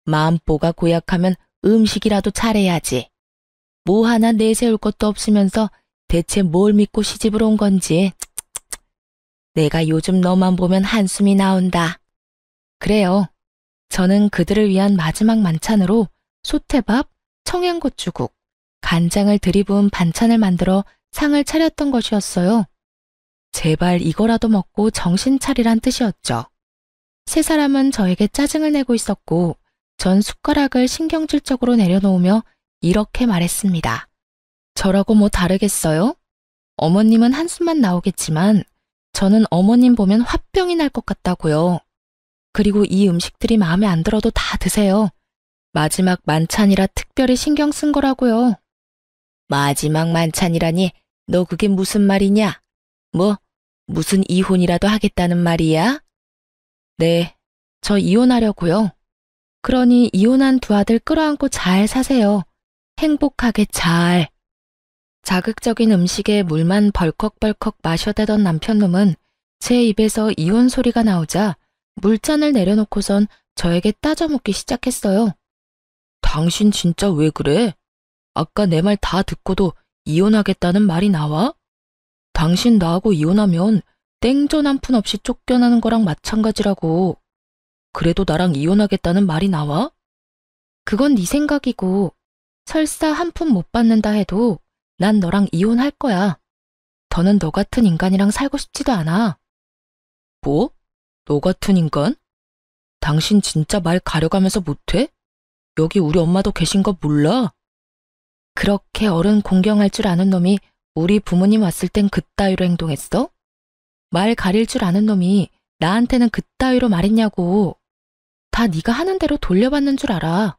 마음보가 고약하면 음식이라도 잘해야지. 뭐 하나 내세울 것도 없으면서 대체 뭘 믿고 시집을 온 건지. 내가 요즘 너만 보면 한숨이 나온다. 그래요. 저는 그들을 위한 마지막 만찬으로 소태밥, 청양고추국, 간장을 들이부은 반찬을 만들어 상을 차렸던 것이었어요. 제발 이거라도 먹고 정신 차리란 뜻이었죠. 세 사람은 저에게 짜증을 내고 있었고 전 숟가락을 신경질적으로 내려놓으며 이렇게 말했습니다. 저라고 뭐 다르겠어요? 어머님은 한숨만 나오겠지만 저는 어머님 보면 화병이 날 것 같다고요. 그리고 이 음식들이 마음에 안 들어도 다 드세요. 마지막 만찬이라 특별히 신경 쓴 거라고요. 마지막 만찬이라니 너 그게 무슨 말이냐? 뭐 무슨 이혼이라도 하겠다는 말이야? 네, 저 이혼하려고요. 그러니 이혼한 두 아들 끌어안고 잘 사세요. 행복하게 잘. 자극적인 음식에 물만 벌컥벌컥 마셔대던 남편놈은 제 입에서 이혼 소리가 나오자 물잔을 내려놓고선 저에게 따져묻기 시작했어요. 당신 진짜 왜 그래? 아까 내 말 다 듣고도 이혼하겠다는 말이 나와? 당신 나하고 이혼하면 땡전 한 푼 없이 쫓겨나는 거랑 마찬가지라고. 그래도 나랑 이혼하겠다는 말이 나와? 그건 네 생각이고 설사 한 푼 못 받는다 해도 난 너랑 이혼할 거야. 더는 너 같은 인간이랑 살고 싶지도 않아. 뭐? 너 같은 인간? 당신 진짜 말 가려가면서 못해? 여기 우리 엄마도 계신 거 몰라? 그렇게 어른 공경할 줄 아는 놈이 우리 부모님 왔을 땐 그따위로 행동했어? 말 가릴 줄 아는 놈이 나한테는 그따위로 말했냐고. 다 네가 하는 대로 돌려받는 줄 알아.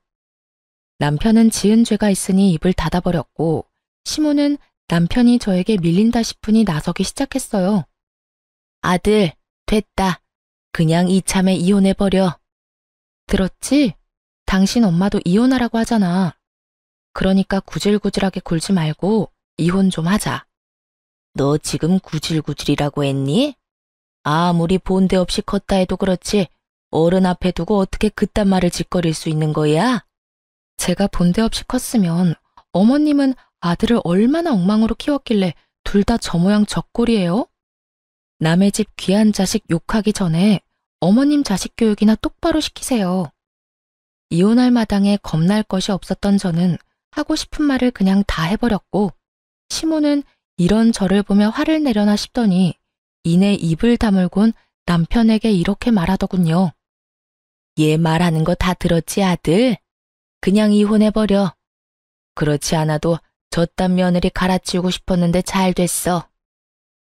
남편은 지은 죄가 있으니 입을 닫아버렸고 시모는 남편이 저에게 밀린다 싶으니 나서기 시작했어요. 아들, 됐다. 그냥 이참에 이혼해버려. 들었지? 당신 엄마도 이혼하라고 하잖아. 그러니까 구질구질하게 굴지 말고 이혼 좀 하자. 너 지금 구질구질이라고 했니? 아무리 본데 없이 컸다 해도 그렇지 어른 앞에 두고 어떻게 그딴 말을 짓거릴 수 있는 거야? 제가 본데 없이 컸으면 어머님은 아들을 얼마나 엉망으로 키웠길래 둘 다 저 모양 저 꼴이에요? 남의 집 귀한 자식 욕하기 전에 어머님 자식 교육이나 똑바로 시키세요. 이혼할 마당에 겁날 것이 없었던 저는 하고 싶은 말을 그냥 다 해버렸고 시모는 이런 저를 보며 화를 내려나 싶더니 이내 입을 다물곤 남편에게 이렇게 말하더군요. 얘 말하는 거 다 들었지 아들? 그냥 이혼해버려. 그렇지 않아도 저딴 며느리 갈아치우고 싶었는데 잘 됐어.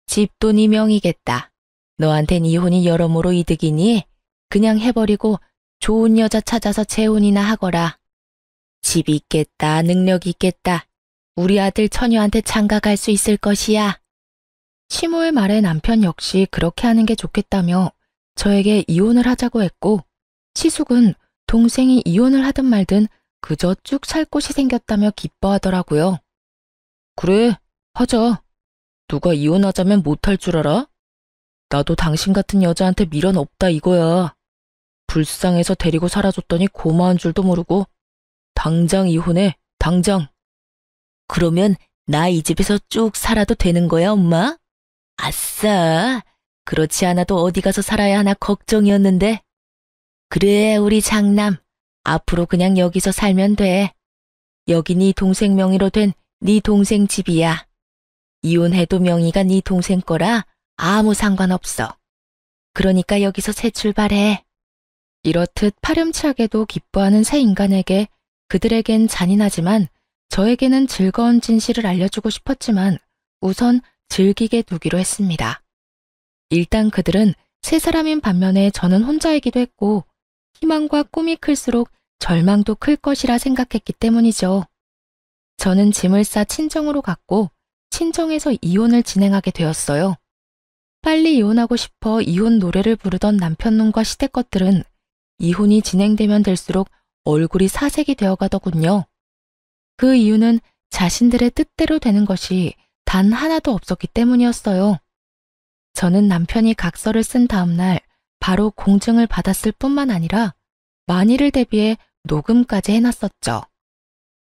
집도 네 명이겠다. 너한텐 이혼이 여러모로 이득이니 그냥 해버리고 좋은 여자 찾아서 재혼이나 하거라. 집 있겠다, 능력 있겠다. 우리 아들 처녀한테 장가갈 수 있을 것이야. 시모의 말에 남편 역시 그렇게 하는 게 좋겠다며 저에게 이혼을 하자고 했고 시숙은 동생이 이혼을 하든 말든 그저 쭉 살 곳이 생겼다며 기뻐하더라고요. 그래, 하자. 누가 이혼하자면 못할 줄 알아? 나도 당신 같은 여자한테 미련 없다 이거야. 불쌍해서 데리고 살아줬더니 고마운 줄도 모르고 당장 이혼해, 당장. 그러면 나 이 집에서 쭉 살아도 되는 거야, 엄마? 아싸, 그렇지 않아도 어디 가서 살아야 하나 걱정이었는데. 그래, 우리 장남. 앞으로 그냥 여기서 살면 돼. 여기 네 동생 명의로 된 네 동생 집이야. 이혼해도 명의가 네 동생 거라 아무 상관없어. 그러니까 여기서 새 출발해. 이렇듯 파렴치하게도 기뻐하는 새 인간에게 그들에겐 잔인하지만 저에게는 즐거운 진실을 알려주고 싶었지만 우선 즐기게 두기로 했습니다. 일단 그들은 세 사람인 반면에 저는 혼자이기도 했고 희망과 꿈이 클수록 절망도 클 것이라 생각했기 때문이죠. 저는 짐을 싸 친정으로 갔고 친정에서 이혼을 진행하게 되었어요. 빨리 이혼하고 싶어 이혼 노래를 부르던 남편놈과 시댁것들은 이혼이 진행되면 될수록 얼굴이 사색이 되어가더군요. 그 이유는 자신들의 뜻대로 되는 것이 단 하나도 없었기 때문이었어요. 저는 남편이 각서를 쓴 다음 날 바로 공증을 받았을 뿐만 아니라 만일을 대비해 녹음까지 해놨었죠.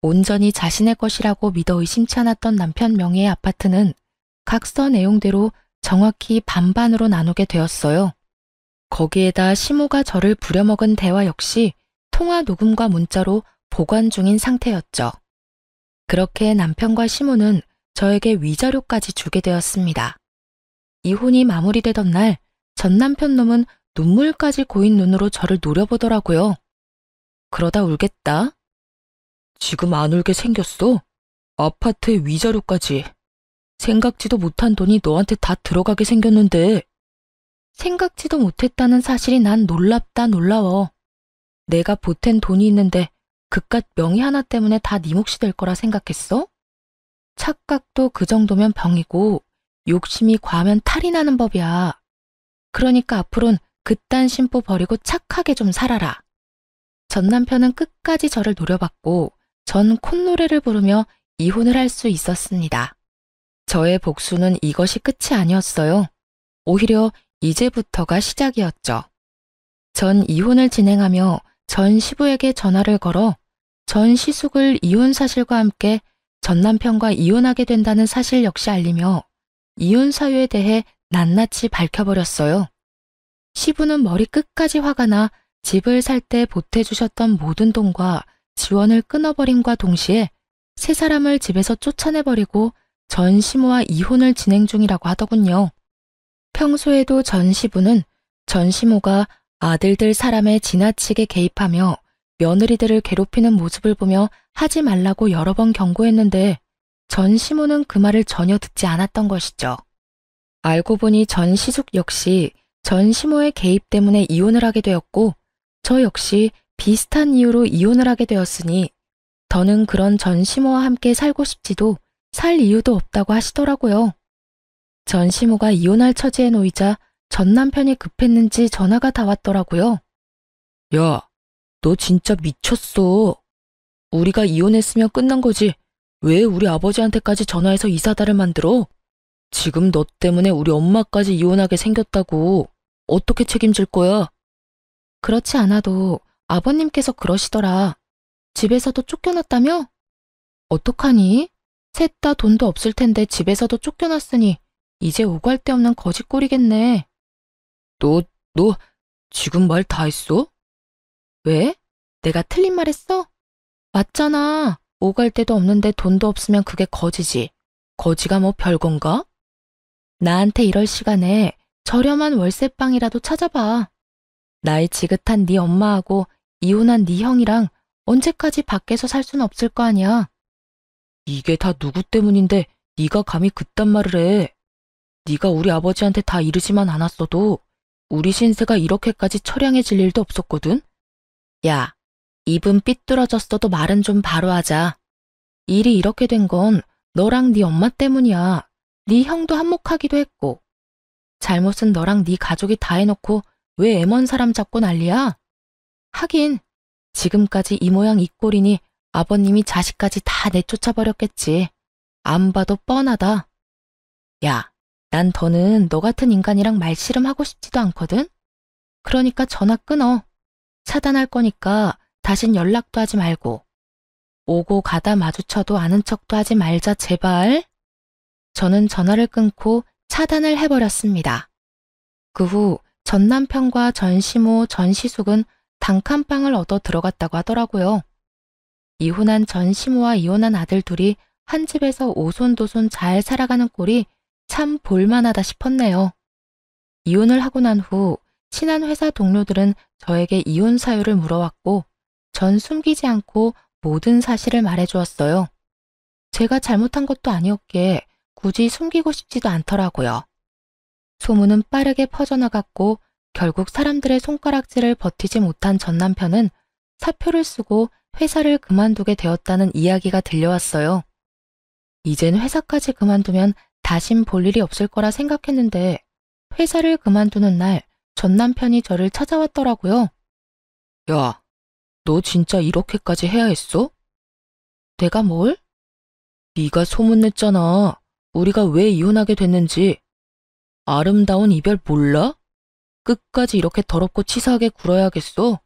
온전히 자신의 것이라고 믿어 의심치 않았던 남편 명의의 아파트는 각서 내용대로 정확히 반반으로 나누게 되었어요. 거기에다 시모가 저를 부려먹은 대화 역시 통화 녹음과 문자로 보관 중인 상태였죠. 그렇게 남편과 시모는 저에게 위자료까지 주게 되었습니다. 이혼이 마무리되던 날 전 남편 놈은 눈물까지 고인 눈으로 저를 노려보더라고요. 그러다 울겠다. 지금 안 울게 생겼어? 아파트에 위자료까지. 생각지도 못한 돈이 너한테 다 들어가게 생겼는데. 생각지도 못했다는 사실이 난 놀랍다 놀라워. 내가 보탠 돈이 있는데 그깟 명의 하나 때문에 다 네 몫이 될 거라 생각했어? 착각도 그 정도면 병이고 욕심이 과하면 탈이 나는 법이야. 그러니까 앞으론 그딴 심보 버리고 착하게 좀 살아라. 전 남편은 끝까지 저를 노려봤고 전 콧노래를 부르며 이혼을 할 수 있었습니다. 저의 복수는 이것이 끝이 아니었어요. 오히려 이제부터가 시작이었죠. 전 이혼을 진행하며 전 시부에게 전화를 걸어 전 시숙을 이혼 사실과 함께 전 남편과 이혼하게 된다는 사실 역시 알리며 이혼 사유에 대해 낱낱이 밝혀버렸어요. 시부는 머리 끝까지 화가 나 집을 살 때 보태주셨던 모든 돈과 지원을 끊어버림과 동시에 세 사람을 집에서 쫓아내버리고 전 시모와 이혼을 진행 중이라고 하더군요. 평소에도 전 시부는 전 시모가 아들들 사람에 지나치게 개입하며 며느리들을 괴롭히는 모습을 보며 하지 말라고 여러 번 경고했는데 전 시모는 그 말을 전혀 듣지 않았던 것이죠. 알고 보니 전 시숙 역시 전 시모의 개입 때문에 이혼을 하게 되었고 저 역시 비슷한 이유로 이혼을 하게 되었으니 더는 그런 전 시모와 함께 살고 싶지도 살 이유도 없다고 하시더라고요. 전 시모가 이혼할 처지에 놓이자 전 남편이 급했는지 전화가 다 왔더라고요. 야, 너 진짜 미쳤어. 우리가 이혼했으면 끝난 거지. 왜 우리 아버지한테까지 전화해서 이 사달을 만들어? 지금 너 때문에 우리 엄마까지 이혼하게 생겼다고. 어떻게 책임질 거야? 그렇지 않아도 아버님께서 그러시더라. 집에서도 쫓겨났다며? 어떡하니? 셋 다 돈도 없을 텐데 집에서도 쫓겨났으니 이제 오갈 데 없는 거지꼴이겠네. 너 지금 말 다 했어? 왜? 내가 틀린 말 했어? 맞잖아. 오갈 데도 없는데 돈도 없으면 그게 거지지. 거지가 뭐 별건가? 나한테 이럴 시간에 저렴한 월세방이라도 찾아봐. 나이 지긋한 네 엄마하고 이혼한 네 형이랑 언제까지 밖에서 살 수는 없을 거 아니야. 이게 다 누구 때문인데 네가 감히 그딴 말을 해. 네가 우리 아버지한테 다 이르지만 않았어도 우리 신세가 이렇게까지 처량해질 일도 없었거든. 야, 입은 삐뚤어졌어도 말은 좀 바로 하자. 일이 이렇게 된 건 너랑 네 엄마 때문이야. 네 형도 한몫하기도 했고. 잘못은 너랑 네 가족이 다 해놓고 왜 애먼 사람 잡고 난리야? 하긴 지금까지 이 모양 이 꼴이니 아버님이 자식까지 다 내쫓아버렸겠지. 안 봐도 뻔하다. 야, 난 더는 너 같은 인간이랑 말씨름하고 싶지도 않거든? 그러니까 전화 끊어. 차단할 거니까 다신 연락도 하지 말고. 오고 가다 마주쳐도 아는 척도 하지 말자 제발. 저는 전화를 끊고 차단을 해버렸습니다. 그 후 전 남편과 전 시모, 전 시숙은 단칸방을 얻어 들어갔다고 하더라고요. 이혼한 전 시모와 이혼한 아들 둘이 한 집에서 오손도손 잘 살아가는 꼴이 참 볼만하다 싶었네요. 이혼을 하고 난 후 친한 회사 동료들은 저에게 이혼 사유를 물어왔고 전 숨기지 않고 모든 사실을 말해주었어요. 제가 잘못한 것도 아니었기에 굳이 숨기고 싶지도 않더라고요. 소문은 빠르게 퍼져나갔고 결국 사람들의 손가락질을 버티지 못한 전 남편은 사표를 쓰고 회사를 그만두게 되었다는 이야기가 들려왔어요. 이젠 회사까지 그만두면 다신 볼 일이 없을 거라 생각했는데 회사를 그만두는 날 전 남편이 저를 찾아왔더라고요. 야, 너 진짜 이렇게까지 해야 했어? 내가 뭘? 네가 소문냈잖아. 우리가 왜 이혼하게 됐는지. 아름다운 이별 몰라? 끝까지 이렇게 더럽고 치사하게 굴어야겠어?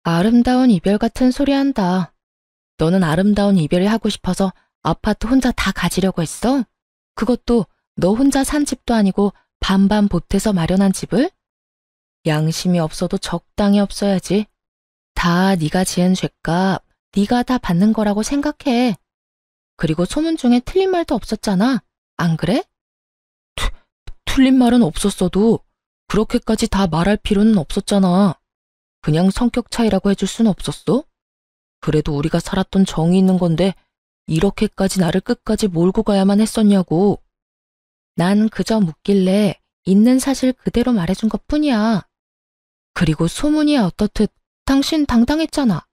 아름다운 이별 같은 소리 한다. 너는 아름다운 이별을 하고 싶어서 아파트 혼자 다 가지려고 했어? 그것도 너 혼자 산 집도 아니고 반반 보태서 마련한 집을? 양심이 없어도 적당히 없어야지. 다 네가 지은 죄값, 네가 다 받는 거라고 생각해. 그리고 소문 중에 틀린 말도 없었잖아. 안 그래? 틀린 말은 없었어도 그렇게까지 다 말할 필요는 없었잖아. 그냥 성격 차이라고 해줄 수는 없었어? 그래도 우리가 살았던 정이 있는 건데 이렇게까지 나를 끝까지 몰고 가야만 했었냐고. 난 그저 묻길래 있는 사실 그대로 말해준 것뿐이야. 그리고 소문이 어떻듯 당신 당당했잖아.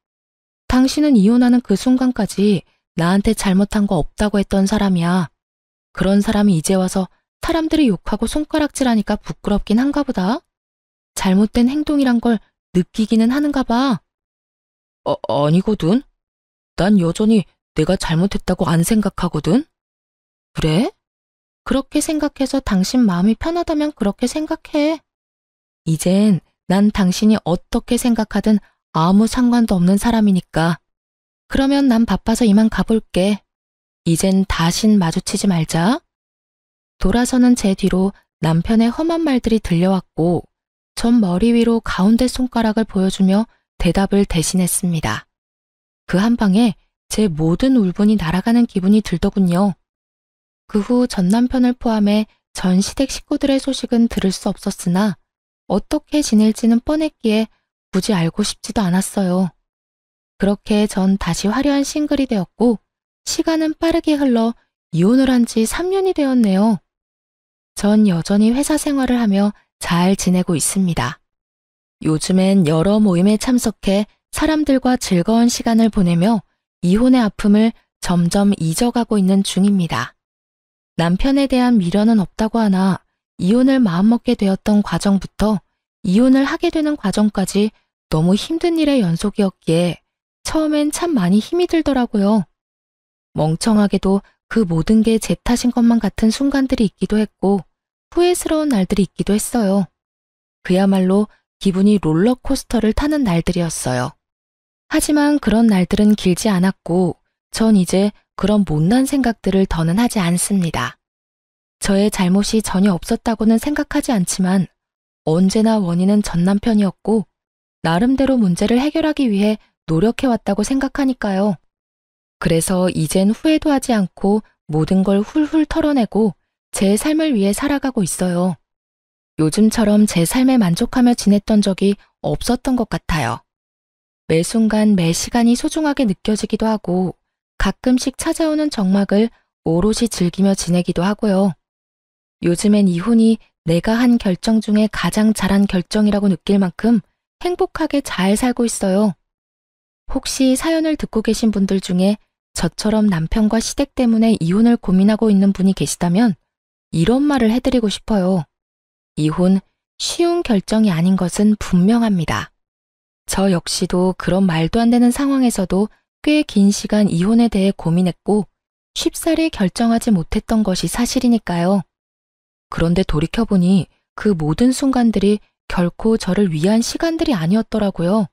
당신은 이혼하는 그 순간까지 나한테 잘못한 거 없다고 했던 사람이야. 그런 사람이 이제 와서 사람들이 욕하고 손가락질하니까 부끄럽긴 한가 보다. 잘못된 행동이란 걸 느끼기는 하는가 봐. 아니거든. 난 여전히 내가 잘못했다고 안 생각하거든. 그래? 그렇게 생각해서 당신 마음이 편하다면 그렇게 생각해. 이젠 난 당신이 어떻게 생각하든 아무 상관도 없는 사람이니까. 그러면 난 바빠서 이만 가볼게. 이젠 다신 마주치지 말자. 돌아서는 제 뒤로 남편의 험한 말들이 들려왔고 전 머리 위로 가운데 손가락을 보여주며 대답을 대신했습니다. 그 한 방에 제 모든 울분이 날아가는 기분이 들더군요. 그 후 전 남편을 포함해 전 시댁 식구들의 소식은 들을 수 없었으나 어떻게 지낼지는 뻔했기에 굳이 알고 싶지도 않았어요. 그렇게 전 다시 화려한 싱글이 되었고 시간은 빠르게 흘러 이혼을 한 지 3년이 되었네요. 전 여전히 회사 생활을 하며 잘 지내고 있습니다. 요즘엔 여러 모임에 참석해 사람들과 즐거운 시간을 보내며 이혼의 아픔을 점점 잊어가고 있는 중입니다. 남편에 대한 미련은 없다고 하나 이혼을 마음먹게 되었던 과정부터 이혼을 하게 되는 과정까지 너무 힘든 일의 연속이었기에 처음엔 참 많이 힘이 들더라고요. 멍청하게도 그 모든 게 제 탓인 것만 같은 순간들이 있기도 했고 후회스러운 날들이 있기도 했어요. 그야말로 기분이 롤러코스터를 타는 날들이었어요. 하지만 그런 날들은 길지 않았고 전 이제 그런 못난 생각들을 더는 하지 않습니다. 저의 잘못이 전혀 없었다고는 생각하지 않지만 언제나 원인은 전 남편이었고 나름대로 문제를 해결하기 위해 노력해왔다고 생각하니까요. 그래서 이젠 후회도 하지 않고 모든 걸 훌훌 털어내고 제 삶을 위해 살아가고 있어요. 요즘처럼 제 삶에 만족하며 지냈던 적이 없었던 것 같아요. 매 순간 매 시간이 소중하게 느껴지기도 하고 가끔씩 찾아오는 적막을 오롯이 즐기며 지내기도 하고요. 요즘엔 이혼이 내가 한 결정 중에 가장 잘한 결정이라고 느낄 만큼 행복하게 잘 살고 있어요. 혹시 사연을 듣고 계신 분들 중에 저처럼 남편과 시댁 때문에 이혼을 고민하고 있는 분이 계시다면 이런 말을 해드리고 싶어요. 이혼 쉬운 결정이 아닌 것은 분명합니다. 저 역시도 그런 말도 안 되는 상황에서도 꽤 긴 시간 이혼에 대해 고민했고 쉽사리 결정하지 못했던 것이 사실이니까요. 그런데 돌이켜보니 그 모든 순간들이 결코 저를 위한 시간들이 아니었더라고요.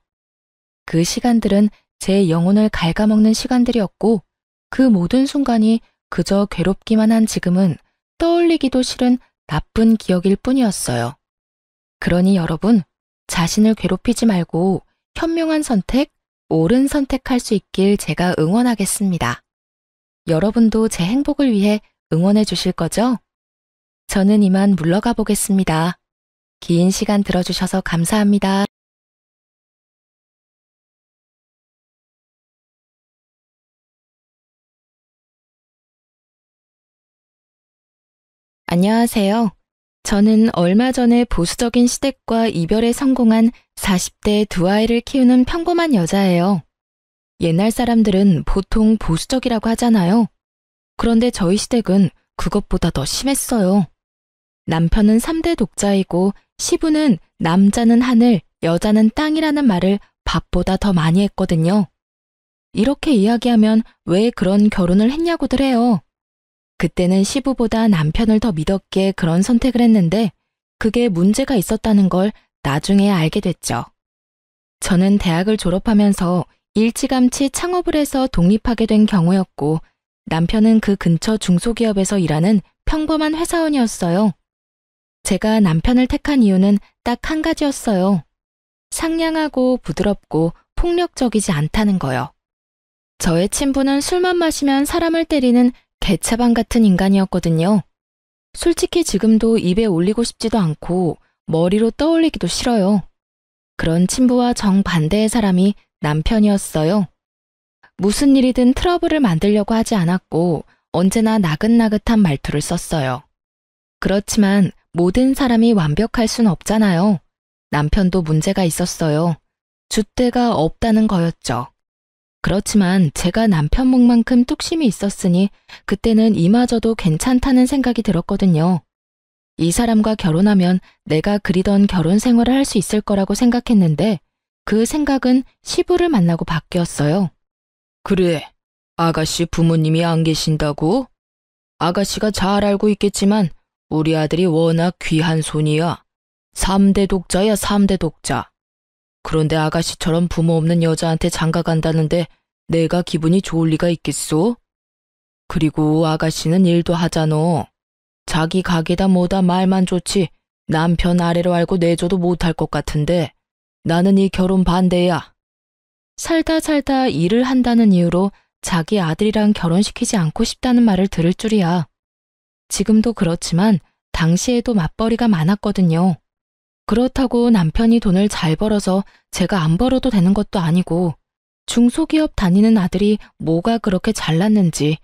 그 시간들은 제 영혼을 갉아먹는 시간들이었고 그 모든 순간이 그저 괴롭기만 한 지금은 떠올리기도 싫은 나쁜 기억일 뿐이었어요. 그러니 여러분, 자신을 괴롭히지 말고 현명한 선택, 옳은 선택할 수 있길 제가 응원하겠습니다. 여러분도 제 행복을 위해 응원해 주실 거죠? 저는 이만 물러가 보겠습니다. 긴 시간 들어주셔서 감사합니다. 안녕하세요. 저는 얼마 전에 보수적인 시댁과 이별에 성공한 40대 두 아이를 키우는 평범한 여자예요. 옛날 사람들은 보통 보수적이라고 하잖아요. 그런데 저희 시댁은 그것보다 더 심했어요. 남편은 3대 독자이고 시부는 남자는 하늘, 여자는 땅이라는 말을 밥보다 더 많이 했거든요. 이렇게 이야기하면 왜 그런 결혼을 했냐고들 해요. 그때는 시부보다 남편을 더 믿었기에 그런 선택을 했는데 그게 문제가 있었다는 걸 나중에 알게 됐죠. 저는 대학을 졸업하면서 일찌감치 창업을 해서 독립하게 된 경우였고 남편은 그 근처 중소기업에서 일하는 평범한 회사원이었어요. 제가 남편을 택한 이유는 딱 한 가지였어요. 상냥하고 부드럽고 폭력적이지 않다는 거요. 저의 친부는 술만 마시면 사람을 때리는 개차반 같은 인간이었거든요. 솔직히 지금도 입에 올리고 싶지도 않고 머리로 떠올리기도 싫어요. 그런 친부와 정반대의 사람이 남편이었어요. 무슨 일이든 트러블을 만들려고 하지 않았고 언제나 나긋나긋한 말투를 썼어요. 그렇지만 모든 사람이 완벽할 순 없잖아요. 남편도 문제가 있었어요. 줏대가 없다는 거였죠. 그렇지만 제가 남편 몫만큼 뚝심이 있었으니 그때는 이마저도 괜찮다는 생각이 들었거든요. 이 사람과 결혼하면 내가 그리던 결혼 생활을 할 수 있을 거라고 생각했는데 그 생각은 시부를 만나고 바뀌었어요. 그래, 아가씨 부모님이 안 계신다고? 아가씨가 잘 알고 있겠지만 우리 아들이 워낙 귀한 손이야. 3대 독자야, 3대 독자. 그런데 아가씨처럼 부모 없는 여자한테 장가 간다는데 내가 기분이 좋을 리가 있겠소? 그리고 아가씨는 일도 하잖아. 자기 가게다 뭐다 말만 좋지 남편 아래로 알고 내줘도 못할 것 같은데 나는 이 결혼 반대야. 살다 살다 일을 한다는 이유로 자기 아들이랑 결혼시키지 않고 싶다는 말을 들을 줄이야. 지금도 그렇지만 당시에도 맞벌이가 많았거든요. 그렇다고 남편이 돈을 잘 벌어서 제가 안 벌어도 되는 것도 아니고 중소기업 다니는 아들이 뭐가 그렇게 잘났는지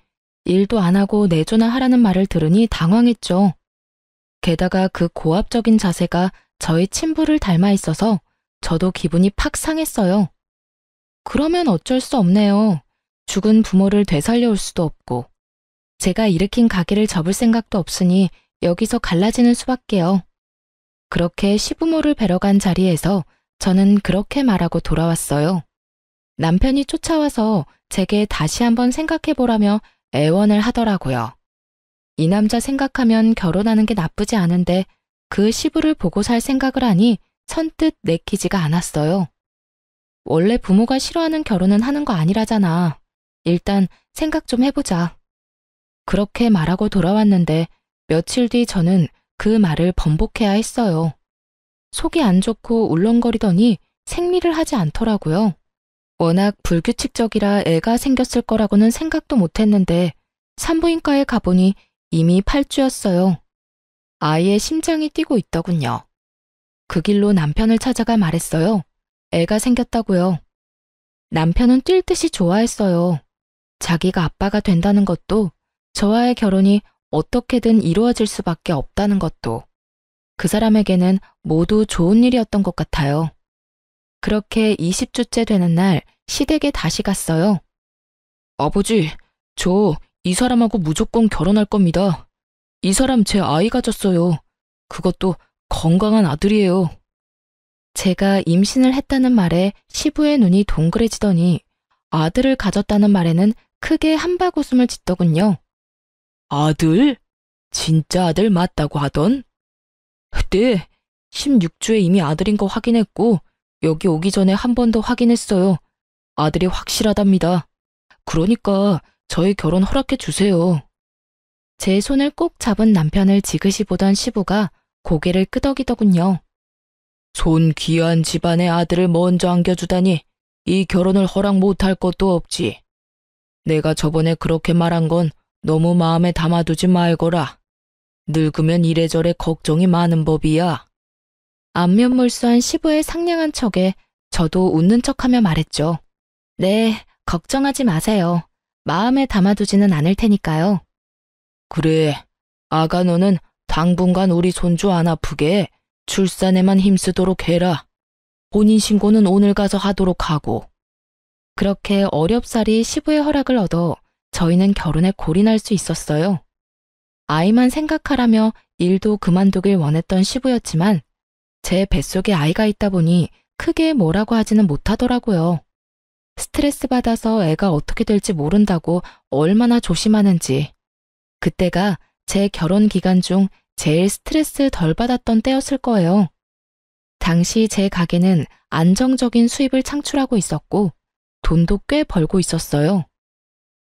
일도 안 하고 내조나 하라는 말을 들으니 당황했죠. 게다가 그 고압적인 자세가 저희 친부를 닮아 있어서 저도 기분이 팍 상했어요. 그러면 어쩔 수 없네요. 죽은 부모를 되살려올 수도 없고, 제가 일으킨 가게를 접을 생각도 없으니 여기서 갈라지는 수밖에요. 그렇게 시부모를 뵈러 간 자리에서 저는 그렇게 말하고 돌아왔어요. 남편이 쫓아와서 제게 다시 한번 생각해보라며 애원을 하더라고요. 이 남자 생각하면 결혼하는 게 나쁘지 않은데 그 시부를 보고 살 생각을 하니 선뜻 내키지가 않았어요. 원래 부모가 싫어하는 결혼은 하는 거 아니라잖아. 일단 생각 좀 해보자. 그렇게 말하고 돌아왔는데 며칠 뒤 저는 그 말을 번복해야 했어요. 속이 안 좋고 울렁거리더니 생리를 하지 않더라고요. 워낙 불규칙적이라 애가 생겼을 거라고는 생각도 못했는데 산부인과에 가보니 이미 8주였어요. 아이의 심장이 뛰고 있더군요. 그 길로 남편을 찾아가 말했어요. 애가 생겼다고요. 남편은 뛸 듯이 좋아했어요. 자기가 아빠가 된다는 것도, 저와의 결혼이 어떻게든 이루어질 수밖에 없다는 것도 그 사람에게는 모두 좋은 일이었던 것 같아요. 그렇게 20주째 되는 날 시댁에 다시 갔어요. 아버지, 저 이 사람하고 무조건 결혼할 겁니다. 이 사람 제 아이 가졌어요. 그것도 건강한 아들이에요. 제가 임신을 했다는 말에 시부의 눈이 동그래지더니 아들을 가졌다는 말에는 크게 한박웃음을 짓더군요. 아들? 진짜 아들 맞다고 하던? 네, 16주에 이미 아들인 거 확인했고 여기 오기 전에 한 번 더 확인했어요. 아들이 확실하답니다. 그러니까 저희 결혼 허락해 주세요. 제 손을 꼭 잡은 남편을 지그시 보던 시부가 고개를 끄덕이더군요. 손 귀한 집안의 아들을 먼저 안겨주다니 이 결혼을 허락 못할 것도 없지. 내가 저번에 그렇게 말한 건 너무 마음에 담아두지 말거라. 늙으면 이래저래 걱정이 많은 법이야. 안면몰수한 시부의 상냥한 척에 저도 웃는 척하며 말했죠. 네, 걱정하지 마세요. 마음에 담아두지는 않을 테니까요. 그래, 아가 너는 당분간 우리 손주 안 아프게 출산에만 힘쓰도록 해라. 혼인신고는 오늘 가서 하도록 하고. 그렇게 어렵사리 시부의 허락을 얻어 저희는 결혼에 골인할 수 있었어요. 아이만 생각하라며 일도 그만두길 원했던 시부였지만 제 뱃속에 아이가 있다 보니 크게 뭐라고 하지는 못하더라고요. 스트레스 받아서 애가 어떻게 될지 모른다고 얼마나 조심하는지. 그때가 제 결혼 기간 중 제일 스트레스 덜 받았던 때였을 거예요. 당시 제 가게는 안정적인 수입을 창출하고 있었고 돈도 꽤 벌고 있었어요.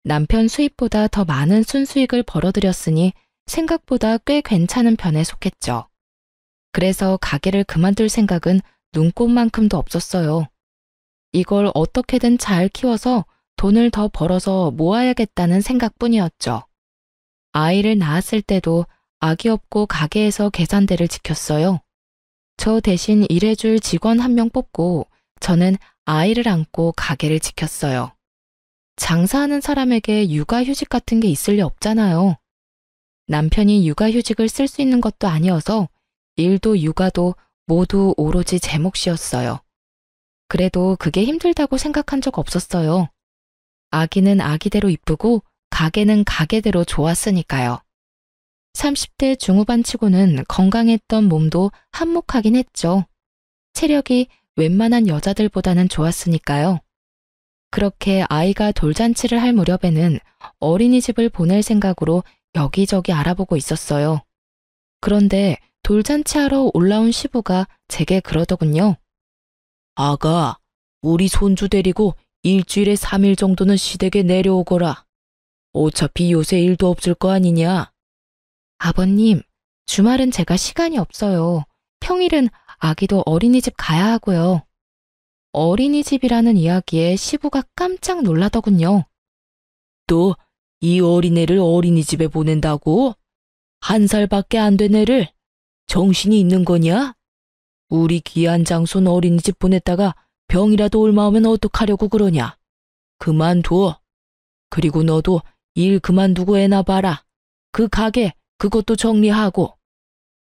남편 수입보다 더 많은 순수익을 벌어들였으니 생각보다 꽤 괜찮은 편에 속했죠. 그래서 가게를 그만둘 생각은 눈꼽만큼도 없었어요. 이걸 어떻게든 잘 키워서 돈을 더 벌어서 모아야겠다는 생각뿐이었죠. 아이를 낳았을 때도 아기 없고 가게에서 계산대를 지켰어요. 저 대신 일해줄 직원 한 명 뽑고 저는 아이를 안고 가게를 지켰어요. 장사하는 사람에게 육아휴직 같은 게 있을 리 없잖아요. 남편이 육아휴직을 쓸 수 있는 것도 아니어서 일도 육아도 모두 오로지 제 몫이었어요. 그래도 그게 힘들다고 생각한 적 없었어요. 아기는 아기대로 이쁘고 가게는 가게대로 좋았으니까요. 30대 중후반 치고는 건강했던 몸도 한몫하긴 했죠. 체력이 웬만한 여자들보다는 좋았으니까요. 그렇게 아이가 돌잔치를 할 무렵에는 어린이집을 보낼 생각으로 여기저기 알아보고 있었어요. 그런데 돌잔치하러 올라온 시부가 제게 그러더군요. 아가, 우리 손주 데리고 일주일에 3일 정도는 시댁에 내려오거라. 어차피 요새 일도 없을 거 아니냐. 아버님, 주말은 제가 시간이 없어요. 평일은 아기도 어린이집 가야 하고요. 어린이집이라는 이야기에 시부가 깜짝 놀라더군요. 또 이 어린애를 어린이집에 보낸다고? 1살밖에 안 된 애를? 정신이 있는 거냐? 우리 귀한 장손 어린이집 보냈다가 병이라도 옮아오면 어떡하려고 그러냐? 그만둬. 그리고 너도 일 그만두고 애나 봐라. 그 가게 그것도 정리하고.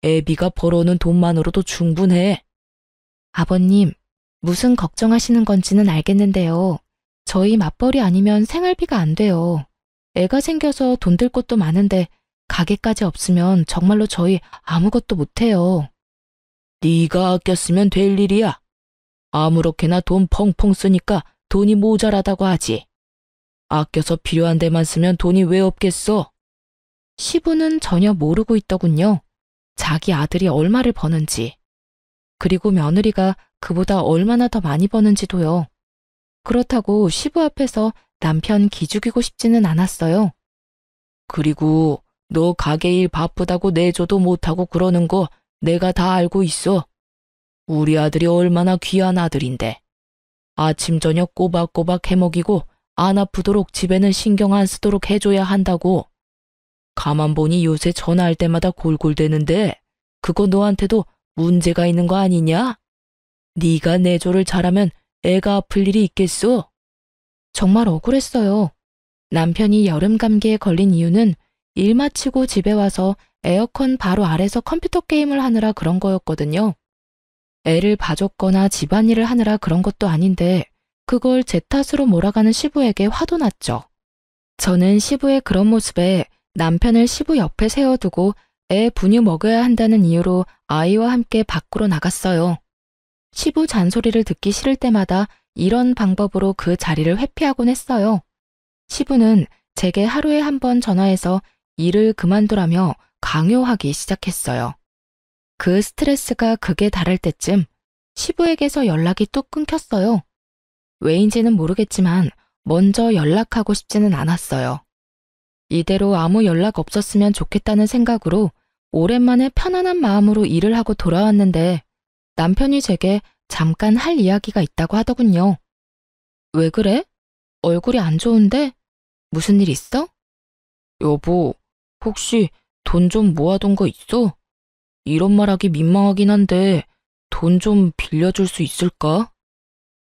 애비가 벌어오는 돈만으로도 충분해. 아버님, 무슨 걱정하시는 건지는 알겠는데요. 저희 맞벌이 아니면 생활비가 안 돼요. 애가 생겨서 돈 들 곳도 많은데 가게까지 없으면 정말로 저희 아무것도 못해요. 네가 아꼈으면 될 일이야. 아무렇게나 돈 펑펑 쓰니까 돈이 모자라다고 하지. 아껴서 필요한 데만 쓰면 돈이 왜 없겠어? 시부는 전혀 모르고 있더군요. 자기 아들이 얼마를 버는지. 그리고 며느리가 그보다 얼마나 더 많이 버는지도요. 그렇다고 시부 앞에서 남편 기죽이고 싶지는 않았어요. 그리고 너 가게 일 바쁘다고 내줘도 못하고 그러는 거 내가 다 알고 있어. 우리 아들이 얼마나 귀한 아들인데. 아침 저녁 꼬박꼬박 해먹이고 안 아프도록 집에는 신경 안 쓰도록 해줘야 한다고. 가만 보니 요새 전화할 때마다 골골대는데 그거 너한테도 문제가 있는 거 아니냐? 네가 내조를 잘하면 애가 아플 일이 있겠어? 정말 억울했어요. 남편이 여름 감기에 걸린 이유는 일 마치고 집에 와서 에어컨 바로 아래서 컴퓨터 게임을 하느라 그런 거였거든요. 애를 봐줬거나 집안일을 하느라 그런 것도 아닌데 그걸 제 탓으로 몰아가는 시부에게 화도 났죠. 저는 시부의 그런 모습에 남편을 시부 옆에 세워두고 애 분유 먹여야 한다는 이유로 아이와 함께 밖으로 나갔어요. 시부 잔소리를 듣기 싫을 때마다 이런 방법으로 그 자리를 회피하곤 했어요. 시부는 제게 하루에 한 번 전화해서 일을 그만두라며 강요하기 시작했어요. 그 스트레스가 극에 달할 때쯤 시부에게서 연락이 뚝 끊겼어요. 왜인지는 모르겠지만 먼저 연락하고 싶지는 않았어요. 이대로 아무 연락 없었으면 좋겠다는 생각으로 오랜만에 편안한 마음으로 일을 하고 돌아왔는데 남편이 제게 잠깐 할 이야기가 있다고 하더군요. 왜 그래? 얼굴이 안 좋은데? 무슨 일 있어? 여보, 혹시 돈 좀 모아둔 거 있어? 이런 말하기 민망하긴 한데 돈 좀 빌려줄 수 있을까?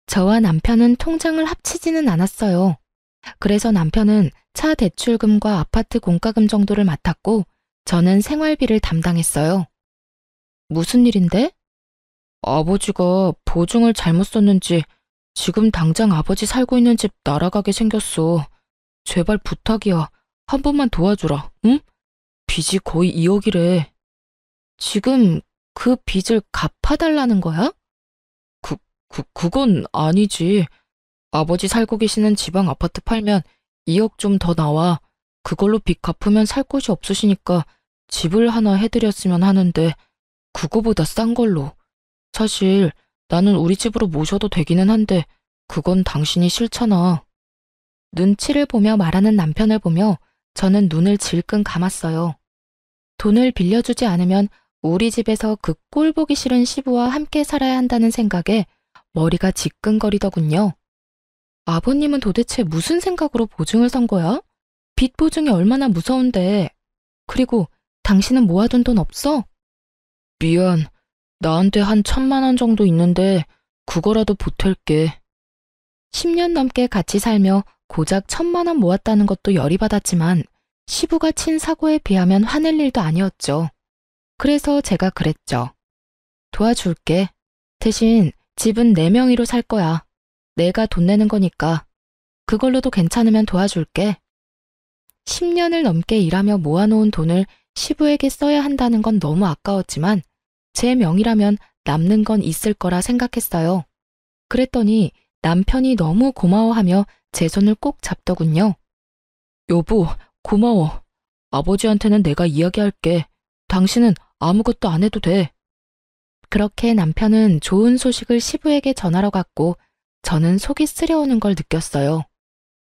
저와 남편은 통장을 합치지는 않았어요. 그래서 남편은 차 대출금과 아파트 공과금 정도를 맡았고 저는 생활비를 담당했어요. 무슨 일인데? 아버지가 보증을 잘못 썼는지 지금 당장 아버지 살고 있는 집 날아가게 생겼어. 제발 부탁이야. 한 번만 도와주라, 응? 빚이 거의 2억이래. 지금 그 빚을 갚아달라는 거야? 그건 아니지. 아버지 살고 계시는 지방 아파트 팔면 2억 좀 더 나와. 그걸로 빚 갚으면 살 곳이 없으시니까 집을 하나 해드렸으면 하는데 그거보다 싼 걸로. 사실 나는 우리 집으로 모셔도 되기는 한데 그건 당신이 싫잖아. 눈치를 보며 말하는 남편을 보며 저는 눈을 질끈 감았어요. 돈을 빌려주지 않으면 우리 집에서 그 꼴 보기 싫은 시부와 함께 살아야 한다는 생각에 머리가 지끈거리더군요. 아버님은 도대체 무슨 생각으로 보증을 선 거야? 빚 보증이 얼마나 무서운데. 그리고 당신은 모아둔 돈 없어? 미안. 나한테 한 1,000만 원 정도 있는데 그거라도 보탤게. 10년 넘게 같이 살며 고작 1,000만 원 모았다는 것도 열이 받았지만 시부가 친 사고에 비하면 화낼 일도 아니었죠. 그래서 제가 그랬죠. 도와줄게. 대신 집은 내 명의로 살 거야. 내가 돈 내는 거니까. 그걸로도 괜찮으면 도와줄게. 10년을 넘게 일하며 모아놓은 돈을 시부에게 써야 한다는 건 너무 아까웠지만 제 명의라면 남는 건 있을 거라 생각했어요. 그랬더니 남편이 너무 고마워하며 제 손을 꼭 잡더군요. 여보, 고마워. 아버지한테는 내가 이야기할게. 당신은 아무것도 안 해도 돼. 그렇게 남편은 좋은 소식을 시부에게 전하러 갔고 저는 속이 쓰려오는 걸 느꼈어요.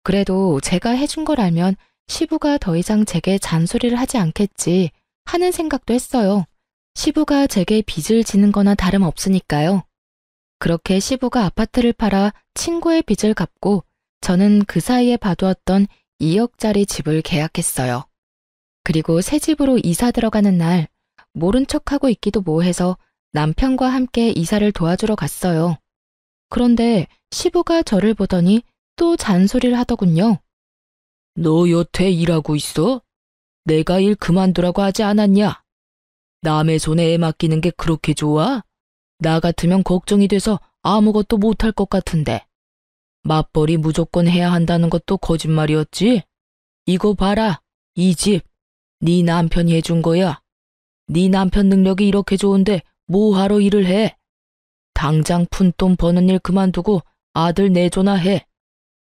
그래도 제가 해준 걸 알면 시부가 더 이상 제게 잔소리를 하지 않겠지 하는 생각도 했어요. 시부가 제게 빚을 지는 거나 다름없으니까요. 그렇게 시부가 아파트를 팔아 친구의 빚을 갚고 저는 그 사이에 봐두었던 2억짜리 집을 계약했어요. 그리고 새 집으로 이사 들어가는 날 모른 척하고 있기도 뭐해서 남편과 함께 이사를 도와주러 갔어요. 그런데 시부가 저를 보더니 또 잔소리를 하더군요. 너 여태 일하고 있어? 내가 일 그만두라고 하지 않았냐? 남의 손에 애 맡기는 게 그렇게 좋아? 나 같으면 걱정이 돼서 아무것도 못할 것 같은데. 맞벌이 무조건 해야 한다는 것도 거짓말이었지? 이거 봐라, 이 집, 네 남편이 해준 거야. 네 남편 능력이 이렇게 좋은데 뭐하러 일을 해? 당장 푼돈 버는 일 그만두고 아들 내조나 해.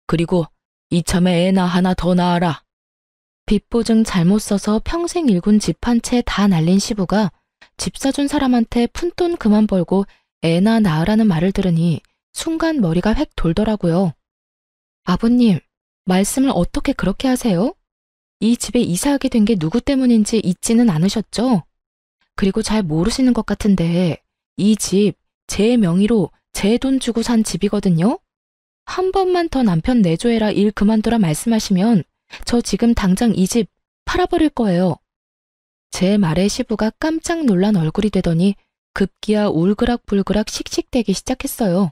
그리고 이참에 애나 하나 더 낳아라. 빚보증 잘못 써서 평생 일군 집 한 채 다 날린 시부가 집 사준 사람한테 푼돈 그만 벌고 애나 낳으라는 말을 들으니 순간 머리가 획 돌더라고요. 아버님, 말씀을 어떻게 그렇게 하세요? 이 집에 이사하게 된 게 누구 때문인지 잊지는 않으셨죠? 그리고 잘 모르시는 것 같은데 이 집 제 명의로 제 돈 주고 산 집이거든요? 한 번만 더 남편 내조해라 일 그만두라 말씀하시면 저 지금 당장 이 집 팔아버릴 거예요. 제 말에 시부가 깜짝 놀란 얼굴이 되더니 급기야 울그락불그락 씩씩대기 시작했어요.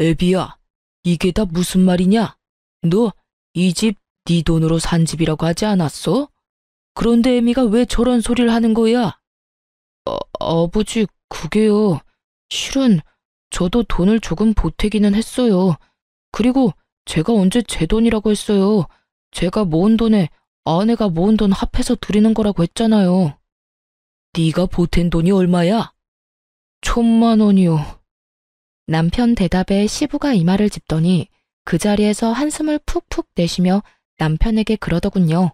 애비야, 이게 다 무슨 말이냐? 너 이 집 네 돈으로 산 집이라고 하지 않았어? 그런데 애미가 왜 저런 소리를 하는 거야? 아버지, 그게요. 실은 저도 돈을 조금 보태기는 했어요. 그리고 제가 언제 제 돈이라고 했어요. 제가 모은 돈에 아내가 모은 돈 합해서 드리는 거라고 했잖아요. 네가 보탠 돈이 얼마야? 1,000만 원이요. 남편 대답에 시부가 이마를 짚더니 그 자리에서 한숨을 푹푹 내쉬며 남편에게 그러더군요.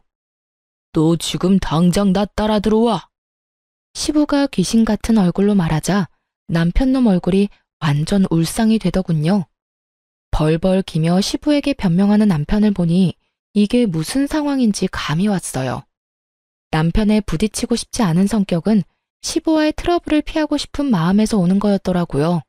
너 지금 당장 나 따라 들어와. 시부가 귀신 같은 얼굴로 말하자 남편놈 얼굴이 완전 울상이 되더군요. 벌벌 기며 시부에게 변명하는 남편을 보니 이게 무슨 상황인지 감이 왔어요. 남편에 부딪히고 싶지 않은 성격은 시부와의 트러블을 피하고 싶은 마음에서 오는 거였더라고요.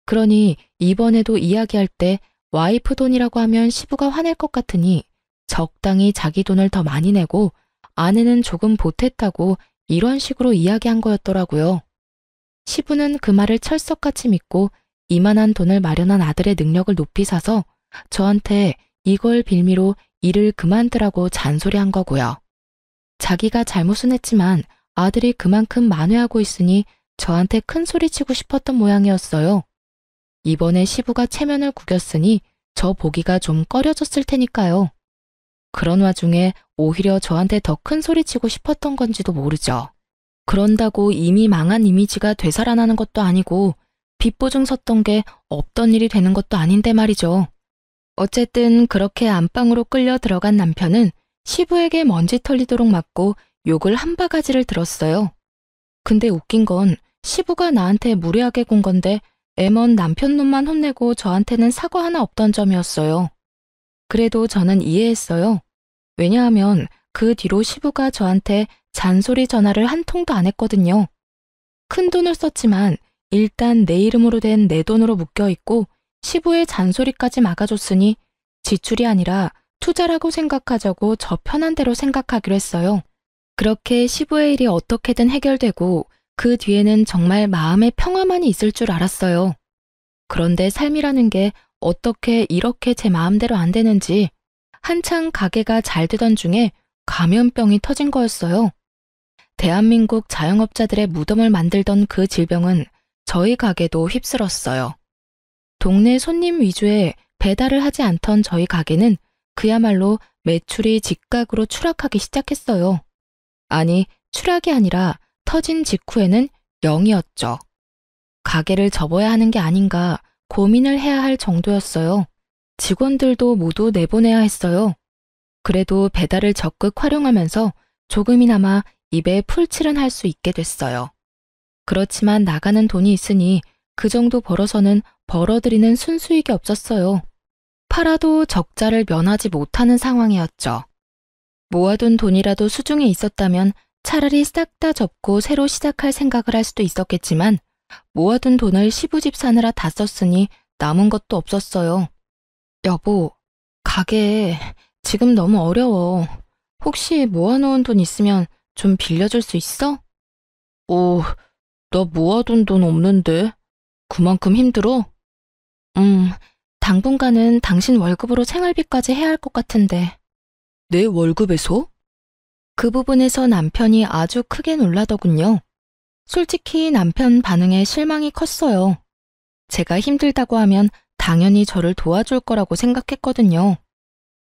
그러니 이번에도 이야기할 때 와이프 돈이라고 하면 시부가 화낼 것 같으니 적당히 자기 돈을 더 많이 내고 아내는 조금 보탰다고 이런 식으로 이야기한 거였더라고요. 시부는 그 말을 철석같이 믿고 이만한 돈을 마련한 아들의 능력을 높이 사서 저한테 이걸 빌미로 일을 그만두라고 잔소리한 거고요. 자기가 잘못은 했지만 아들이 그만큼 만회하고 있으니 저한테 큰 소리치고 싶었던 모양이었어요. 이번에 시부가 체면을 구겼으니 저 보기가 좀 꺼려졌을 테니까요. 그런 와중에 오히려 저한테 더 큰 소리치고 싶었던 건지도 모르죠. 그런다고 이미 망한 이미지가 되살아나는 것도 아니고 빚보증 섰던 게 없던 일이 되는 것도 아닌데 말이죠. 어쨌든 그렇게 안방으로 끌려 들어간 남편은 시부에게 먼지 털리도록 맞고 욕을 한 바가지를 들었어요. 근데 웃긴 건 시부가 나한테 무례하게 군 건데 애먼 남편 놈만 혼내고 저한테는 사과 하나 없던 점이었어요. 그래도 저는 이해했어요. 왜냐하면 그 뒤로 시부가 저한테 잔소리 전화를 한 통도 안 했거든요. 큰 돈을 썼지만 일단 내 이름으로 된 내 돈으로 묶여있고 시부의 잔소리까지 막아줬으니 지출이 아니라 투자라고 생각하자고 저 편한 대로 생각하기로 했어요. 그렇게 시부의 일이 어떻게든 해결되고 그 뒤에는 정말 마음의 평화만이 있을 줄 알았어요. 그런데 삶이라는 게 어떻게 이렇게 제 마음대로 안 되는지 한창 가게가 잘 되던 중에 감염병이 터진 거였어요. 대한민국 자영업자들의 무덤을 만들던 그 질병은 저희 가게도 휩쓸었어요. 동네 손님 위주의 배달을 하지 않던 저희 가게는 그야말로 매출이 직각으로 추락하기 시작했어요. 아니, 추락이 아니라 터진 직후에는 0이었죠. 가게를 접어야 하는 게 아닌가 고민을 해야 할 정도였어요. 직원들도 모두 내보내야 했어요. 그래도 배달을 적극 활용하면서 조금이나마 입에 풀칠은 할 수 있게 됐어요. 그렇지만 나가는 돈이 있으니 그 정도 벌어서는 벌어들이는 순수익이 없었어요. 팔아도 적자를 면하지 못하는 상황이었죠. 모아둔 돈이라도 수중에 있었다면 차라리 싹 다 접고 새로 시작할 생각을 할 수도 있었겠지만 모아둔 돈을 시부집 사느라 다 썼으니 남은 것도 없었어요. 여보, 가게 지금 너무 어려워. 혹시 모아놓은 돈 있으면 좀 빌려줄 수 있어? 나 모아둔 돈 없는데. 그만큼 힘들어? 당분간은 당신 월급으로 생활비까지 해야 할 것 같은데. 내 월급에서? 그 부분에서 남편이 아주 크게 놀라더군요. 솔직히 남편 반응에 실망이 컸어요. 제가 힘들다고 하면 당연히 저를 도와줄 거라고 생각했거든요.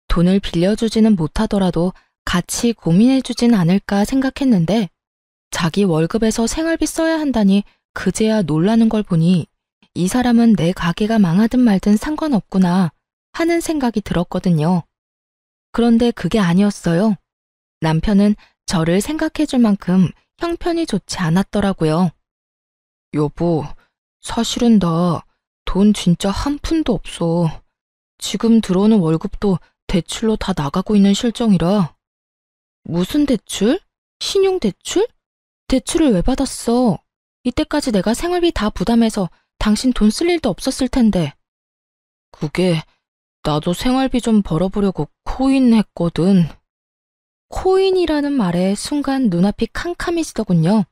돈을 빌려주지는 못하더라도 같이 고민해주진 않을까 생각했는데 자기 월급에서 생활비 써야 한다니 그제야 놀라는 걸 보니 이 사람은 내 가게가 망하든 말든 상관없구나 하는 생각이 들었거든요. 그런데 그게 아니었어요. 남편은 저를 생각해줄 만큼 형편이 좋지 않았더라고요. 여보, 사실은 나 돈 진짜 한 푼도 없어. 지금 들어오는 월급도 대출로 다 나가고 있는 실정이라. 무슨 대출? 신용대출? 대출을 왜 받았어? 이때까지 내가 생활비 다 부담해서 당신 돈 쓸 일도 없었을 텐데. 그게 나도 생활비 좀 벌어보려고 코인 했거든. 코인이라는 말에 순간 눈앞이 캄캄해지더군요.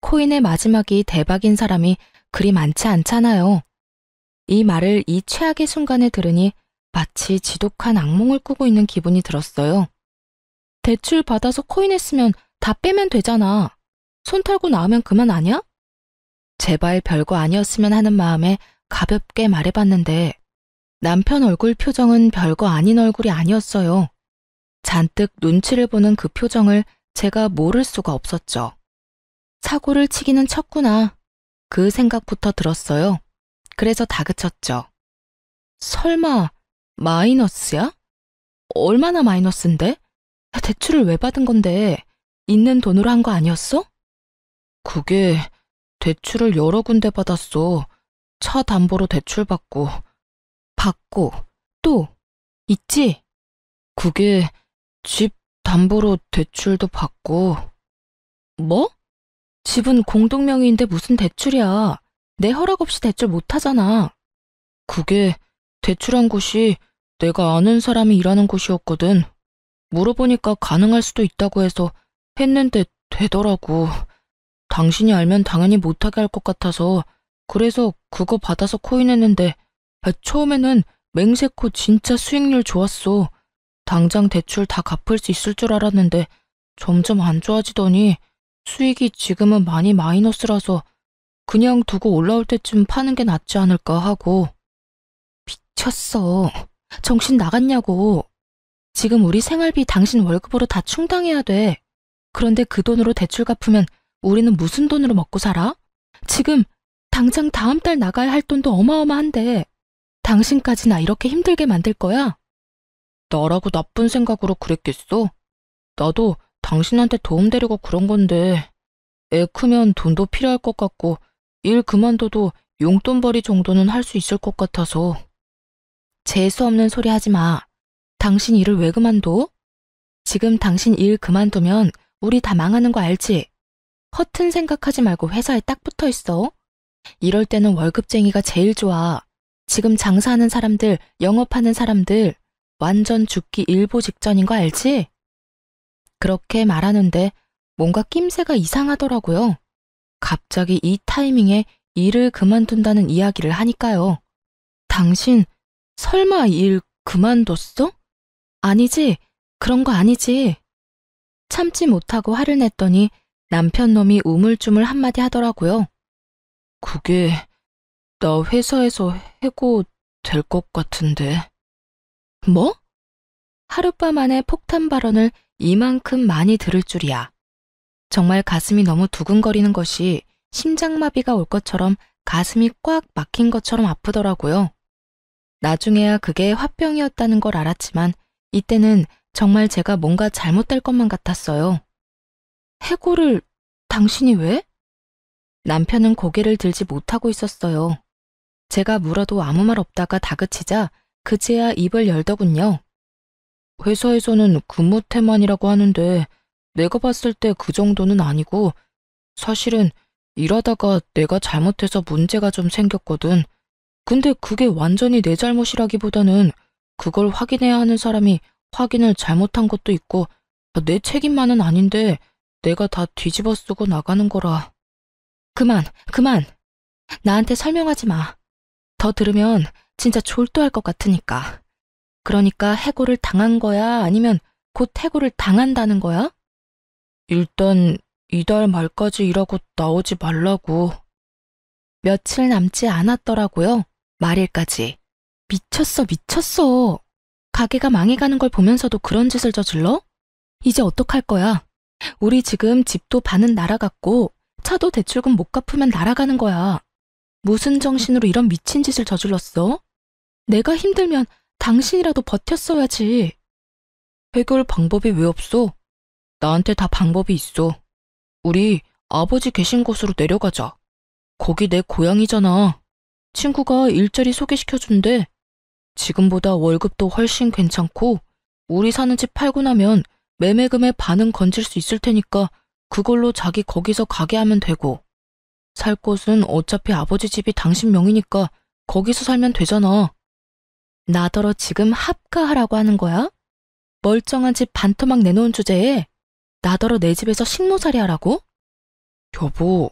코인의 마지막이 대박인 사람이 그리 많지 않잖아요. 이 말을 이 최악의 순간에 들으니 마치 지독한 악몽을 꾸고 있는 기분이 들었어요. 대출 받아서 코인 했으면 다 빼면 되잖아. 손 털고 나오면 그만 아냐? 제발 별거 아니었으면 하는 마음에 가볍게 말해봤는데 남편 얼굴 표정은 별거 아닌 얼굴이 아니었어요. 잔뜩 눈치를 보는 그 표정을 제가 모를 수가 없었죠. 사고를 치기는 쳤구나. 그 생각부터 들었어요. 그래서 다그쳤죠. 설마 마이너스야? 얼마나 마이너스인데? 대출을 왜 받은 건데? 있는 돈으로 한 거 아니었어? 그게 대출을 여러 군데 받았어. 차 담보로 대출 받고 또 있지? 그게 집 담보로 대출도 받고. 뭐? 집은 공동명의인데 무슨 대출이야. 내 허락 없이 대출 못 하잖아. 그게 대출한 곳이 내가 아는 사람이 일하는 곳이었거든. 물어보니까 가능할 수도 있다고 해서 했는데 되더라고. 당신이 알면 당연히 못하게 할 것 같아서 그래서 그거 받아서 코인했는데 처음에는 맹세코 진짜 수익률 좋았어. 당장 대출 다 갚을 수 있을 줄 알았는데 점점 안 좋아지더니 수익이 지금은 많이 마이너스라서 그냥 두고 올라올 때쯤 파는 게 낫지 않을까 하고. 미쳤어. 정신 나갔냐고. 지금 우리 생활비 당신 월급으로 다 충당해야 돼. 그런데 그 돈으로 대출 갚으면 우리는 무슨 돈으로 먹고 살아? 지금 당장 다음 달 나가야 할 돈도 어마어마한데 당신까지 나 이렇게 힘들게 만들 거야? 나라고 나쁜 생각으로 그랬겠어? 나도 당신한테 도움되려고 그런 건데 애 크면 돈도 필요할 것 같고 일 그만둬도 용돈벌이 정도는 할 수 있을 것 같아서. 재수없는 소리 하지 마. 당신 일을 왜 그만둬? 지금 당신 일 그만두면 우리 다 망하는 거 알지? 허튼 생각하지 말고 회사에 딱 붙어 있어. 이럴 때는 월급쟁이가 제일 좋아. 지금 장사하는 사람들, 영업하는 사람들 완전 죽기 일보 직전인 거 알지? 그렇게 말하는데 뭔가 낌새가 이상하더라고요. 갑자기 이 타이밍에 일을 그만둔다는 이야기를 하니까요. 당신 설마 일 그만뒀어? 아니지, 그런 거 아니지. 참지 못하고 화를 냈더니 남편 놈이 우물쭈물 한마디 하더라고요. 그게 나 회사에서 해고 될 것 같은데. 뭐? 하룻밤 안에 폭탄 발언을 이만큼 많이 들을 줄이야. 정말 가슴이 너무 두근거리는 것이 심장마비가 올 것처럼 가슴이 꽉 막힌 것처럼 아프더라고요. 나중에야 그게 화병이었다는 걸 알았지만 이때는 정말 제가 뭔가 잘못될 것만 같았어요. 해고를 당신이 왜? 남편은 고개를 들지 못하고 있었어요. 제가 물어도 아무 말 없다가 다그치자 그제야 입을 열더군요. 회사에서는 근무 태만이라고 하는데 내가 봤을 때 그 정도는 아니고 사실은 일하다가 내가 잘못해서 문제가 좀 생겼거든. 근데 그게 완전히 내 잘못이라기보다는 그걸 확인해야 하는 사람이 확인을 잘못한 것도 있고 내 책임만은 아닌데 내가 다 뒤집어 쓰고 나가는 거라. 그만. 나한테 설명하지 마. 더 들으면 진짜 졸도할 것 같으니까. 그러니까 해고를 당한 거야? 아니면 곧 해고를 당한다는 거야? 일단 이달 말까지 일하고 나오지 말라고. 며칠 남지 않았더라고요. 말일까지. 미쳤어, 미쳤어. 가게가 망해가는 걸 보면서도 그런 짓을 저질러? 이제 어떡할 거야? 우리 지금 집도 반은 날아갔고 차도 대출금 못 갚으면 날아가는 거야. 무슨 정신으로 이런 미친 짓을 저질렀어? 내가 힘들면 당신이라도 버텼어야지. 해결 방법이 왜 없어? 나한테 다 방법이 있어. 우리 아버지 계신 곳으로 내려가자. 거기 내 고향이잖아. 친구가 일자리 소개시켜준대. 지금보다 월급도 훨씬 괜찮고 우리 사는 집 팔고 나면 매매금의 반은 건질 수 있을 테니까 그걸로 자기 거기서 가게 하면 되고, 살 곳은 어차피 아버지 집이 당신 명이니까 거기서 살면 되잖아. 나더러 지금 합가하라고 하는 거야? 멀쩡한 집 반토막 내놓은 주제에 나더러 내 집에서 식모살이 하라고? 여보,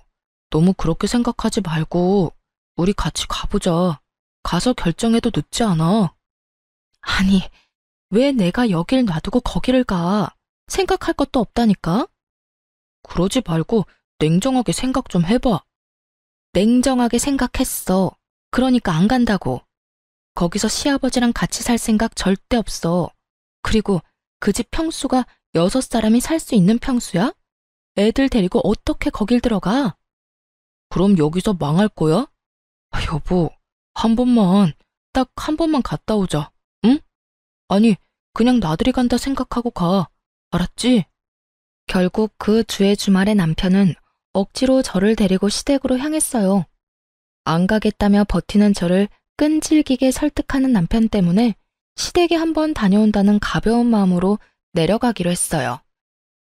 너무 그렇게 생각하지 말고 우리 같이 가보자. 가서 결정해도 늦지 않아. 아니, 왜 내가 여길 놔두고 거기를 가? 생각할 것도 없다니까? 그러지 말고 냉정하게 생각 좀 해봐. 냉정하게 생각했어. 그러니까 안 간다고. 거기서 시아버지랑 같이 살 생각 절대 없어. 그리고 그 집 평수가 6사람이 살 수 있는 평수야? 애들 데리고 어떻게 거길 들어가? 그럼 여기서 망할 거야? 여보, 한 번만, 딱 한 번만 갔다 오자. 응? 아니, 그냥 나들이 간다 생각하고 가. 알았지? 결국 그 주의 주말에 남편은 억지로 저를 데리고 시댁으로 향했어요. 안 가겠다며 버티는 저를 끈질기게 설득하는 남편 때문에 시댁에 한번 다녀온다는 가벼운 마음으로 내려가기로 했어요.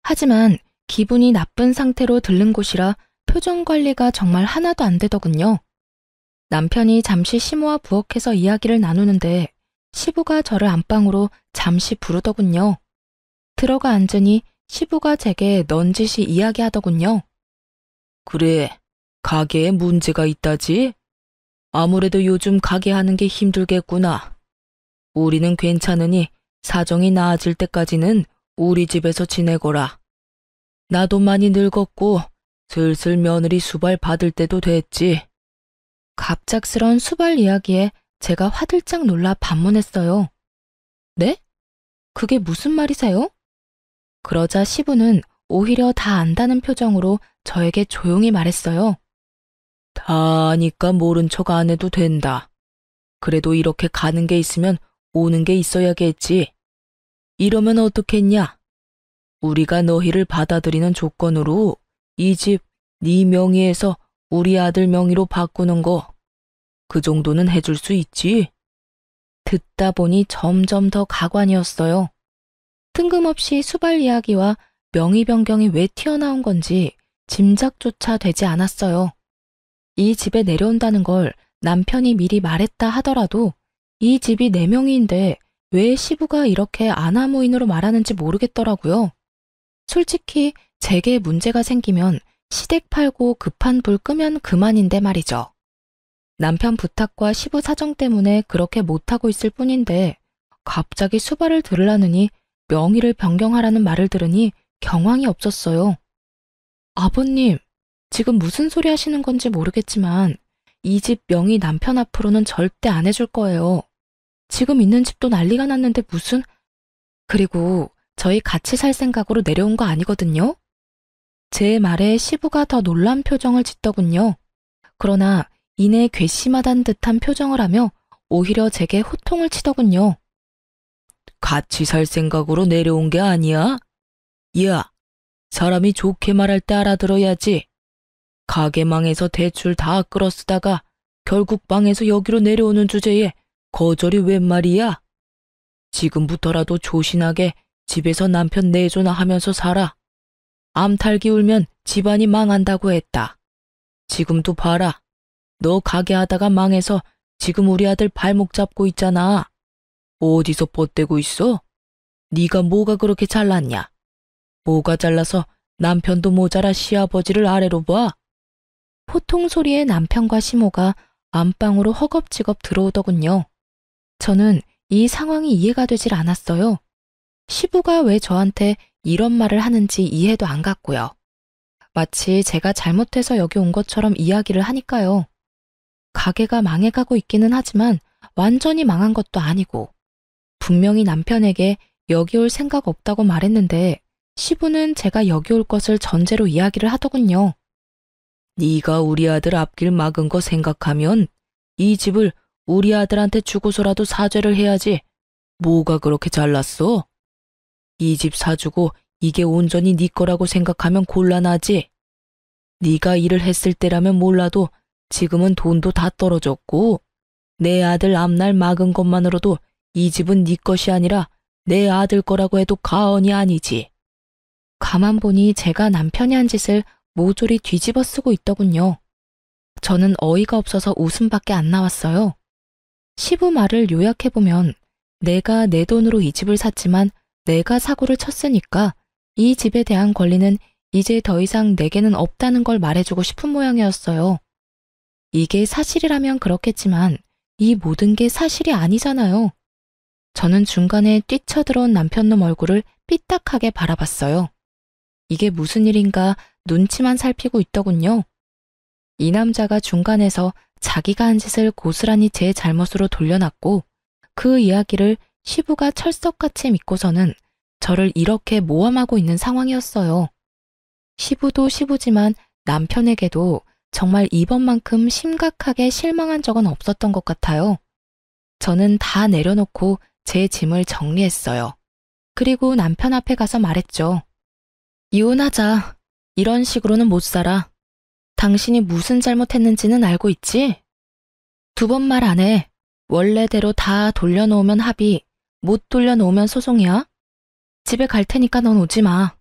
하지만 기분이 나쁜 상태로 들른 곳이라 표정 관리가 정말 하나도 안 되더군요. 남편이 잠시 시모와 부엌에서 이야기를 나누는데 시부가 저를 안방으로 잠시 부르더군요. 들어가 앉으니 시부가 제게 넌지시 이야기하더군요. 그래, 가게에 문제가 있다지? 아무래도 요즘 가게 하는 게 힘들겠구나. 우리는 괜찮으니 사정이 나아질 때까지는 우리 집에서 지내거라. 나도 많이 늙었고 슬슬 며느리 수발 받을 때도 됐지. 갑작스런 수발 이야기에 제가 화들짝 놀라 반문했어요. 네? 그게 무슨 말이세요? 그러자 시부는 오히려 다 안다는 표정으로 저에게 조용히 말했어요. 다 아니까 모른 척 안 해도 된다. 그래도 이렇게 가는 게 있으면 오는 게 있어야겠지. 이러면 어떻겠냐? 우리가 너희를 받아들이는 조건으로 이 집 네 명의에서 우리 아들 명의로 바꾸는 거, 그 정도는 해줄 수 있지? 듣다 보니 점점 더 가관이었어요. 뜬금없이 수발 이야기와 명의 변경이 왜 튀어나온 건지 짐작조차 되지 않았어요. 이 집에 내려온다는 걸 남편이 미리 말했다 하더라도 이 집이 내 명의인데 왜 시부가 이렇게 아나무인으로 말하는지 모르겠더라고요. 솔직히 제게 문제가 생기면 시댁 팔고 급한 불 끄면 그만인데 말이죠. 남편 부탁과 시부 사정 때문에 그렇게 못하고 있을 뿐인데 갑자기 수발을 들으라느니 명의를 변경하라는 말을 들으니 경황이 없었어요. 아버님, 지금 무슨 소리 하시는 건지 모르겠지만 이 집 명의 남편 앞으로는 절대 안 해줄 거예요. 지금 있는 집도 난리가 났는데 무슨... 그리고 저희 같이 살 생각으로 내려온 거 아니거든요? 제 말에 시부가 더 놀란 표정을 짓더군요. 그러나 이내 괘씸하단 듯한 표정을 하며 오히려 제게 호통을 치더군요. 같이 살 생각으로 내려온 게 아니야? 야, 사람이 좋게 말할 때 알아들어야지. 가게 망해서 대출 다 끌어쓰다가 결국 망해서 여기로 내려오는 주제에 거절이 웬 말이야? 지금부터라도 조신하게 집에서 남편 내조나 하면서 살아. 암탈기 울면 집안이 망한다고 했다. 지금도 봐라. 너 가게 하다가 망해서 지금 우리 아들 발목 잡고 있잖아. 어디서 뻗대고 있어? 네가 뭐가 그렇게 잘났냐? 뭐가 잘나서 남편도 모자라 시아버지를 아래로 봐? 호통 소리에 남편과 시모가 안방으로 허겁지겁 들어오더군요. 저는 이 상황이 이해가 되질 않았어요. 시부가 왜 저한테 이런 말을 하는지 이해도 안 갔고요. 마치 제가 잘못해서 여기 온 것처럼 이야기를 하니까요. 가게가 망해가고 있기는 하지만 완전히 망한 것도 아니고 분명히 남편에게 여기 올 생각 없다고 말했는데 시부는 제가 여기 올 것을 전제로 이야기를 하더군요. 네가 우리 아들 앞길 막은 거 생각하면 이 집을 우리 아들한테 주고서라도 사죄를 해야지. 뭐가 그렇게 잘났어? 이 집 사주고 이게 온전히 네 거라고 생각하면 곤란하지. 네가 일을 했을 때라면 몰라도 지금은 돈도 다 떨어졌고 내 아들 앞날 막은 것만으로도 이 집은 네 것이 아니라 내 아들 거라고 해도 과언이 아니지. 가만 보니 제가 남편이 한 짓을 모조리 뒤집어 쓰고 있더군요. 저는 어이가 없어서 웃음밖에 안 나왔어요. 시부 말을 요약해보면 내가 내 돈으로 이 집을 샀지만 내가 사고를 쳤으니까 이 집에 대한 권리는 이제 더 이상 내게는 없다는 걸 말해주고 싶은 모양이었어요. 이게 사실이라면 그렇겠지만 이 모든 게 사실이 아니잖아요. 저는 중간에 뛰쳐들어온 남편놈 얼굴을 삐딱하게 바라봤어요. 이게 무슨 일인가 눈치만 살피고 있더군요. 이 남자가 중간에서 자기가 한 짓을 고스란히 제 잘못으로 돌려놨고 그 이야기를 시부가 철석같이 믿고서는 저를 이렇게 모함하고 있는 상황이었어요. 시부도 시부지만 남편에게도 정말 이번만큼 심각하게 실망한 적은 없었던 것 같아요. 저는 다 내려놓고 제 짐을 정리했어요. 그리고 남편 앞에 가서 말했죠. 이혼하자. 이런 식으로는 못 살아. 당신이 무슨 잘못했는지는 알고 있지? 2번 말 안 해. 원래대로 다 돌려놓으면 합의, 못 돌려놓으면 소송이야. 집에 갈 테니까 넌 오지 마.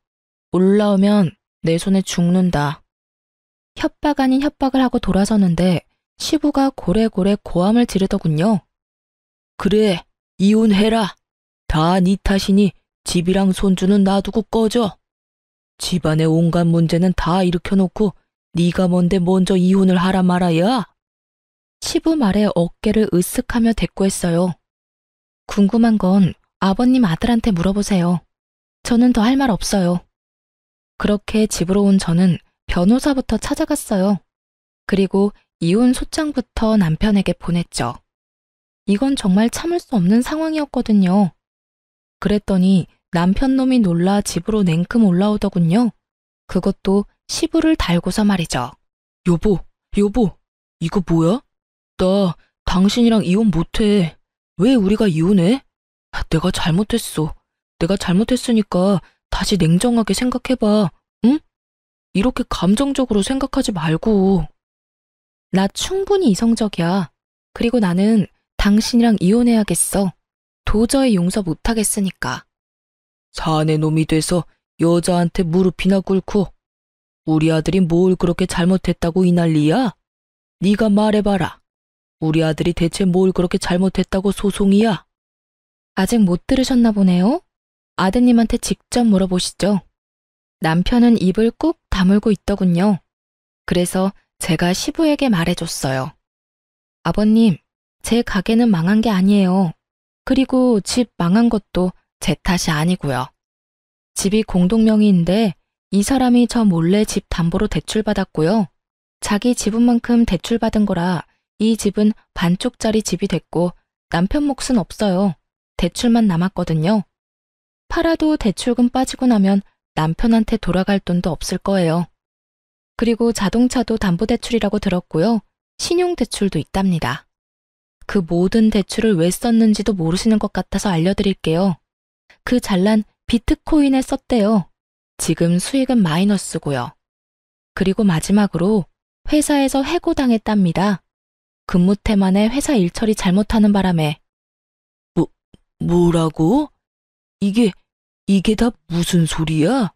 올라오면 내 손에 죽는다. 협박 아닌 협박을 하고 돌아서는데 시부가 고래고래 고함을 지르더군요. 그래, 이혼해라. 다 네 탓이니 집이랑 손주는 놔두고 꺼져. 집안의 온갖 문제는 다 일으켜놓고 네가 뭔데 먼저 이혼을 하라 말아야? 시부 말에 어깨를 으쓱하며 대꾸했어요. 궁금한 건 아버님 아들한테 물어보세요. 저는 더 할 말 없어요. 그렇게 집으로 온 저는 변호사부터 찾아갔어요. 그리고 이혼 소장부터 남편에게 보냈죠. 이건 정말 참을 수 없는 상황이었거든요. 그랬더니 남편 놈이 놀라 집으로 냉큼 올라오더군요. 그것도 시부를 달고서 말이죠. 여보, 이거 뭐야? 나 당신이랑 이혼 못해. 왜 우리가 이혼해? 내가 잘못했어. 내가 잘못했으니까 다시 냉정하게 생각해봐. 응? 이렇게 감정적으로 생각하지 말고. 나 충분히 이성적이야. 그리고 나는 당신이랑 이혼해야겠어. 도저히 용서 못하겠으니까. 사내 놈이 돼서 여자한테 무릎이나 꿇고 우리 아들이 뭘 그렇게 잘못했다고 이 난리야? 네가 말해봐라. 우리 아들이 대체 뭘 그렇게 잘못했다고 소송이야? 아직 못 들으셨나 보네요. 아드님한테 직접 물어보시죠. 남편은 입을 꾹 다물고 있더군요. 그래서 제가 시부에게 말해줬어요. 아버님, 제 가게는 망한 게 아니에요. 그리고 집 망한 것도 제 탓이 아니고요. 집이 공동명의인데 이 사람이 저 몰래 집 담보로 대출받았고요. 자기 지분만큼 대출받은 거라 이 집은 반쪽짜리 집이 됐고 남편 몫은 없어요. 대출만 남았거든요. 팔아도 대출금 빠지고 나면 남편한테 돌아갈 돈도 없을 거예요. 그리고 자동차도 담보대출이라고 들었고요. 신용대출도 있답니다. 그 모든 대출을 왜 썼는지도 모르시는 것 같아서 알려드릴게요. 그 잘난 비트코인에 썼대요. 지금 수익은 마이너스고요. 그리고 마지막으로 회사에서 해고당했답니다. 근무 태만에 회사 일처리 잘못하는 바람에. 뭐라고? 이게 다 무슨 소리야?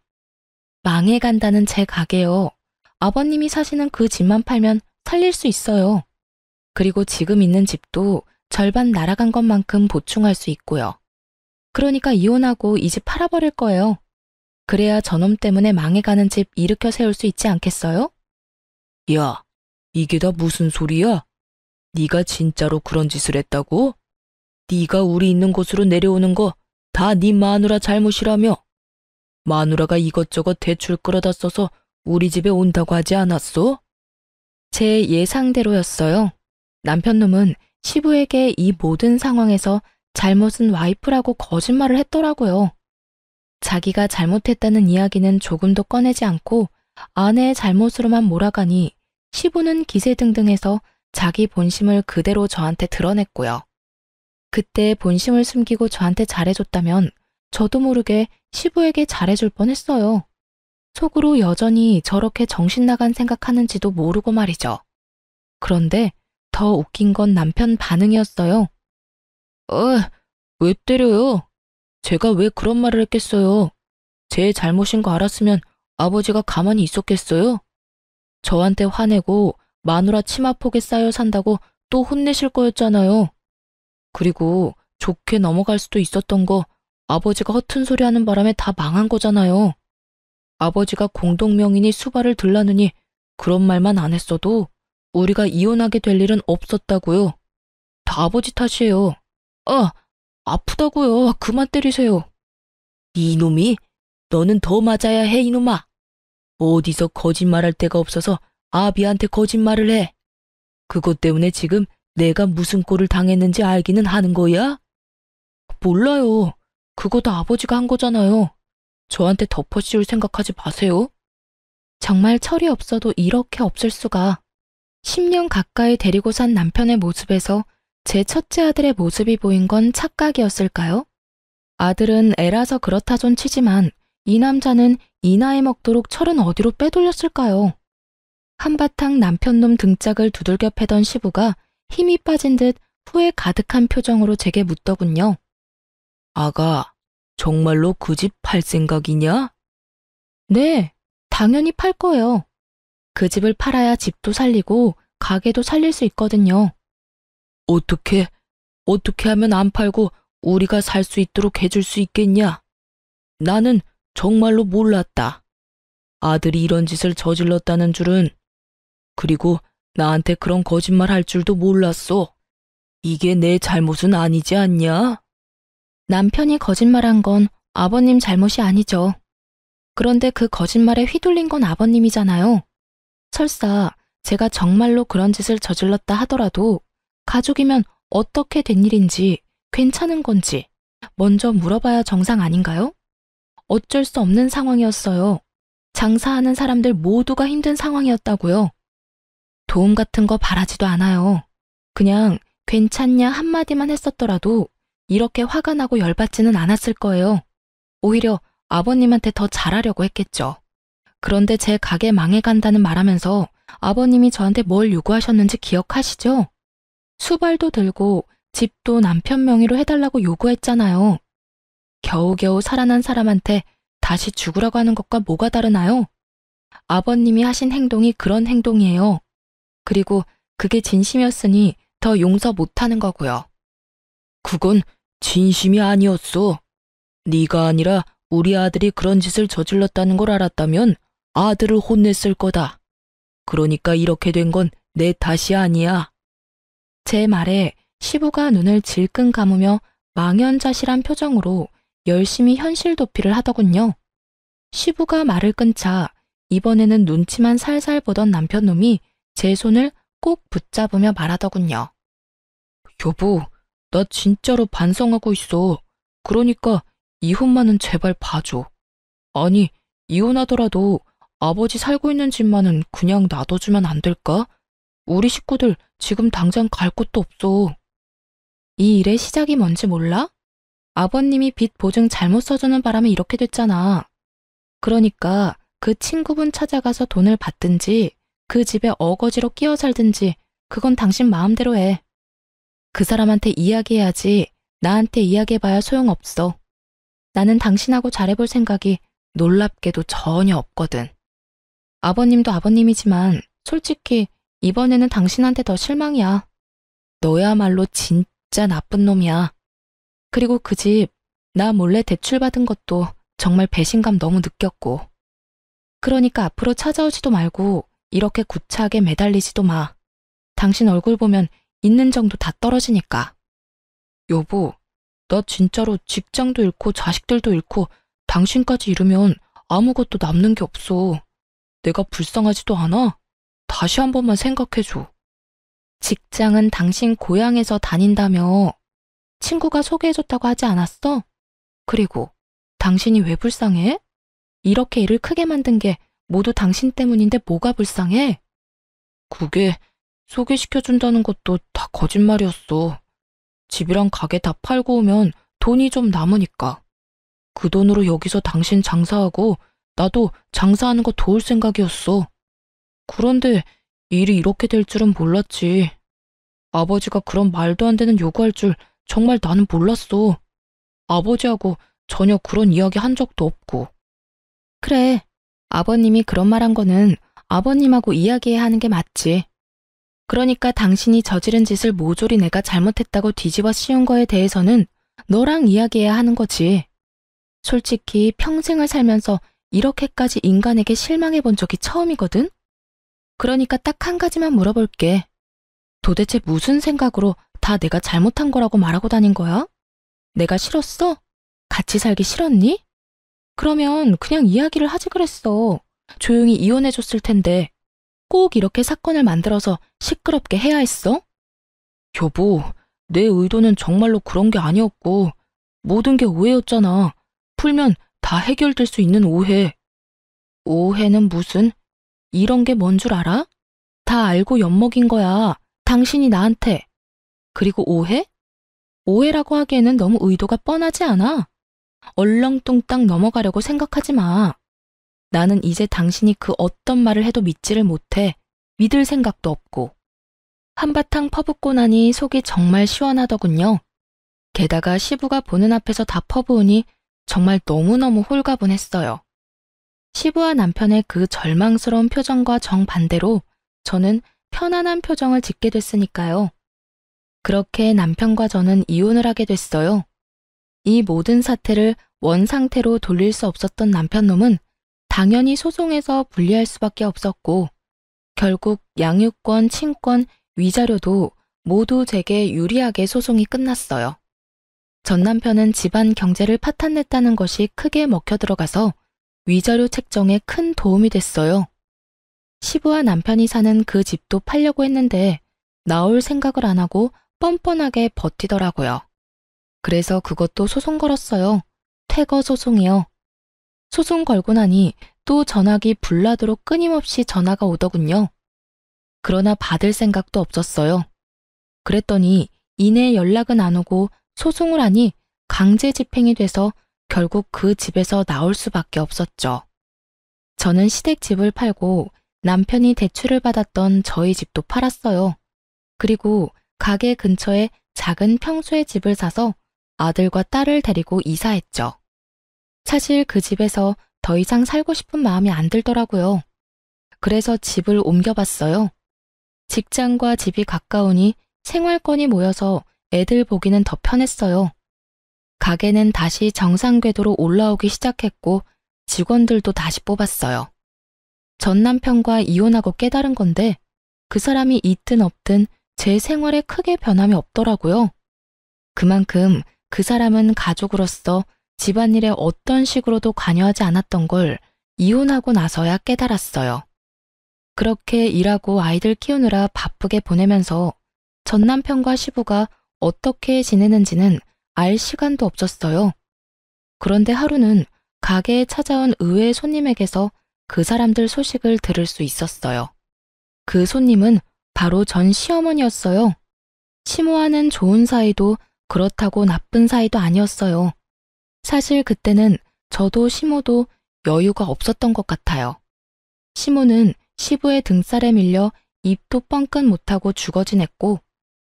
망해간다는 제 가게요. 아버님이 사시는 그 집만 팔면 살릴 수 있어요. 그리고 지금 있는 집도 절반 날아간 것만큼 보충할 수 있고요. 그러니까 이혼하고 이 집 팔아버릴 거예요. 그래야 저놈 때문에 망해가는 집 일으켜 세울 수 있지 않겠어요? 야, 이게 다 무슨 소리야? 네가 진짜로 그런 짓을 했다고? 네가 우리 있는 곳으로 내려오는 거 다 네 마누라 잘못이라며? 마누라가 이것저것 대출 끌어다 써서 우리 집에 온다고 하지 않았어? 제 예상대로였어요. 남편놈은 시부에게 이 모든 상황에서 잘못은 와이프라고 거짓말을 했더라고요. 자기가 잘못했다는 이야기는 조금도 꺼내지 않고 아내의 잘못으로만 몰아가니 시부는 기세등등해서 자기 본심을 그대로 저한테 드러냈고요. 그때 본심을 숨기고 저한테 잘해줬다면 저도 모르게 시부에게 잘해줄 뻔했어요. 속으로 여전히 저렇게 정신 나간 생각하는지도 모르고 말이죠. 그런데 더 웃긴 건 남편 반응이었어요. 왜 때려요? 제가 왜 그런 말을 했겠어요? 제 잘못인 거 알았으면 아버지가 가만히 있었겠어요? 저한테 화내고 마누라 치마폭에 쌓여 산다고 또 혼내실 거였잖아요. 그리고 좋게 넘어갈 수도 있었던 거 아버지가 허튼 소리 하는 바람에 다 망한 거잖아요. 아버지가 공동명의니 수발을 들라느니 그런 말만 안 했어도 우리가 이혼하게 될 일은 없었다고요. 다 아버지 탓이에요. 아프다고요. 그만 때리세요. 이놈이? 너는 더 맞아야 해, 이놈아. 어디서 거짓말할 데가 없어서 아비한테 거짓말을 해. 그것 때문에 지금 내가 무슨 꼴을 당했는지 알기는 하는 거야? 몰라요. 그거 다 아버지가 한 거잖아요. 저한테 덮어씌울 생각하지 마세요. 정말 철이 없어도 이렇게 없을 수가. 10년 가까이 데리고 산 남편의 모습에서 제 첫째 아들의 모습이 보인 건 착각이었을까요? 아들은 애라서 그렇다 존 치지만 이 남자는 이 나이 먹도록 철은 어디로 빼돌렸을까요? 한바탕 남편놈 등짝을 두들겨 패던 시부가 힘이 빠진 듯 후회 가득한 표정으로 제게 묻더군요. 아가, 정말로 그 집 팔 생각이냐? 네, 당연히 팔 거예요. 그 집을 팔아야 집도 살리고 가게도 살릴 수 있거든요. 어떻게 하면 안 팔고 우리가 살 수 있도록 해줄 수 있겠냐? 나는 정말로 몰랐다. 아들이 이런 짓을 저질렀다는 줄은. 그리고 나한테 그런 거짓말 할 줄도 몰랐어. 이게 내 잘못은 아니지 않냐? 남편이 거짓말한 건 아버님 잘못이 아니죠. 그런데 그 거짓말에 휘둘린 건 아버님이잖아요. 설사 제가 정말로 그런 짓을 저질렀다 하더라도 가족이면 어떻게 된 일인지 괜찮은 건지 먼저 물어봐야 정상 아닌가요? 어쩔 수 없는 상황이었어요. 장사하는 사람들 모두가 힘든 상황이었다고요. 도움 같은 거 바라지도 않아요. 그냥 괜찮냐 한마디만 했었더라도 이렇게 화가 나고 열받지는 않았을 거예요. 오히려 아버님한테 더 잘하려고 했겠죠. 그런데 제 가게 망해간다는 말하면서 아버님이 저한테 뭘 요구하셨는지 기억하시죠? 수발도 들고 집도 남편 명의로 해달라고 요구했잖아요. 겨우겨우 살아난 사람한테 다시 죽으라고 하는 것과 뭐가 다르나요? 아버님이 하신 행동이 그런 행동이에요. 그리고 그게 진심이었으니 더 용서 못하는 거고요. 그건 진심이 아니었어. 네가 아니라 우리 아들이 그런 짓을 저질렀다는 걸 알았다면 아들을 혼냈을 거다. 그러니까 이렇게 된 건 내 탓이 아니야. 제 말에 시부가 눈을 질끈 감으며 망연자실한 표정으로 열심히 현실 도피를 하더군요. 시부가 말을 끊자 이번에는 눈치만 살살 보던 남편놈이 제 손을 꼭 붙잡으며 말하더군요. 여보, 나 진짜로 반성하고 있어. 그러니까 이혼만은 제발 봐줘. 아니, 이혼하더라도 아버지 살고 있는 집만은 그냥 놔둬주면 안 될까? 우리 식구들 지금 당장 갈 곳도 없어. 이 일의 시작이 뭔지 몰라? 아버님이 빚 보증 잘못 써주는 바람에 이렇게 됐잖아. 그러니까 그 친구분 찾아가서 돈을 받든지 그 집에 어거지로 끼어 살든지 그건 당신 마음대로 해. 그 사람한테 이야기해야지 나한테 이야기해봐야 소용없어. 나는 당신하고 잘해볼 생각이 놀랍게도 전혀 없거든. 아버님도 아버님이지만 솔직히 이번에는 당신한테 더 실망이야. 너야말로 진짜 나쁜 놈이야. 그리고 그 집 나 몰래 대출받은 것도 정말 배신감 너무 느꼈고. 그러니까 앞으로 찾아오지도 말고 이렇게 구차하게 매달리지도 마. 당신 얼굴 보면 있는 정도 다 떨어지니까. 여보, 나 진짜로 직장도 잃고 자식들도 잃고 당신까지 잃으면 아무것도 남는 게 없어. 내가 불쌍하지도 않아? 다시 한 번만 생각해줘. 직장은 당신 고향에서 다닌다며. 친구가 소개해줬다고 하지 않았어? 그리고 당신이 왜 불쌍해? 이렇게 일을 크게 만든 게 모두 당신 때문인데 뭐가 불쌍해? 그게 소개시켜준다는 것도 다 거짓말이었어. 집이랑 가게 다 팔고 오면 돈이 좀 남으니까. 그 돈으로 여기서 당신 장사하고 나도 장사하는 거 도울 생각이었어. 그런데 일이 이렇게 될 줄은 몰랐지. 아버지가 그런 말도 안 되는 요구할 줄 정말 나는 몰랐어. 아버지하고 전혀 그런 이야기 한 적도 없고. 그래, 아버님이 그런 말 한 거는 아버님하고 이야기해야 하는 게 맞지. 그러니까 당신이 저지른 짓을 모조리 내가 잘못했다고 뒤집어 씌운 거에 대해서는 너랑 이야기해야 하는 거지. 솔직히 평생을 살면서 이렇게까지 인간에게 실망해 본 적이 처음이거든? 그러니까 딱 한 가지만 물어볼게. 도대체 무슨 생각으로 다 내가 잘못한 거라고 말하고 다닌 거야? 내가 싫었어? 같이 살기 싫었니? 그러면 그냥 이야기를 하지 그랬어. 조용히 이혼해줬을 텐데 꼭 이렇게 사건을 만들어서 시끄럽게 해야 했어? 여보, 내 의도는 정말로 그런 게 아니었고 모든 게 오해였잖아. 풀면 다 해결될 수 있는 오해. 오해는 무슨? 이런 게 뭔 줄 알아? 다 알고 엿먹인 거야. 당신이 나한테. 그리고 오해? 오해라고 하기에는 너무 의도가 뻔하지 않아? 얼렁뚱땅 넘어가려고 생각하지 마. 나는 이제 당신이 그 어떤 말을 해도 믿지를 못해. 믿을 생각도 없고. 한바탕 퍼붓고 나니 속이 정말 시원하더군요. 게다가 시부가 보는 앞에서 다 퍼부으니 정말 너무너무 홀가분했어요. 시부와 남편의 그 절망스러운 표정과 정반대로 저는 편안한 표정을 짓게 됐으니까요. 그렇게 남편과 저는 이혼을 하게 됐어요. 이 모든 사태를 원상태로 돌릴 수 없었던 남편놈은 당연히 소송에서 불리할 수밖에 없었고 결국 양육권, 친권, 위자료도 모두 제게 유리하게 소송이 끝났어요. 전 남편은 집안 경제를 파탄냈다는 것이 크게 먹혀 들어가서 위자료 책정에 큰 도움이 됐어요. 시부와 남편이 사는 그 집도 팔려고 했는데 나올 생각을 안 하고 뻔뻔하게 버티더라고요. 그래서 그것도 소송 걸었어요. 퇴거 소송이요. 소송 걸고 나니 또 전화기 불나도록 끊임없이 전화가 오더군요. 그러나 받을 생각도 없었어요. 그랬더니 이내 연락은 안 오고 소송을 하니 강제 집행이 돼서 결국 그 집에서 나올 수밖에 없었죠. 저는 시댁집을 팔고 남편이 대출을 받았던 저희 집도 팔았어요. 그리고 가게 근처에 작은 평수의 집을 사서 아들과 딸을 데리고 이사했죠. 사실 그 집에서 더 이상 살고 싶은 마음이 안 들더라고요. 그래서 집을 옮겨봤어요. 직장과 집이 가까우니 생활권이 모여서 애들 보기는 더 편했어요. 가게는 다시 정상 궤도로 올라오기 시작했고 직원들도 다시 뽑았어요. 전 남편과 이혼하고 깨달은 건데 그 사람이 있든 없든 제 생활에 크게 변함이 없더라고요. 그만큼 그 사람은 가족으로서 집안일에 어떤 식으로도 관여하지 않았던 걸 이혼하고 나서야 깨달았어요. 그렇게 일하고 아이들 키우느라 바쁘게 보내면서 전 남편과 시부가 어떻게 지내는지는 알 시간도 없었어요. 그런데 하루는 가게에 찾아온 의외의 손님에게서 그 사람들 소식을 들을 수 있었어요. 그 손님은 바로 전 시어머니였어요. 시모와는 좋은 사이도 그렇다고 나쁜 사이도 아니었어요. 사실 그때는 저도 시모도 여유가 없었던 것 같아요. 시모는 시부의 등살에 밀려 입도 뻥끗 못하고 죽어 지냈고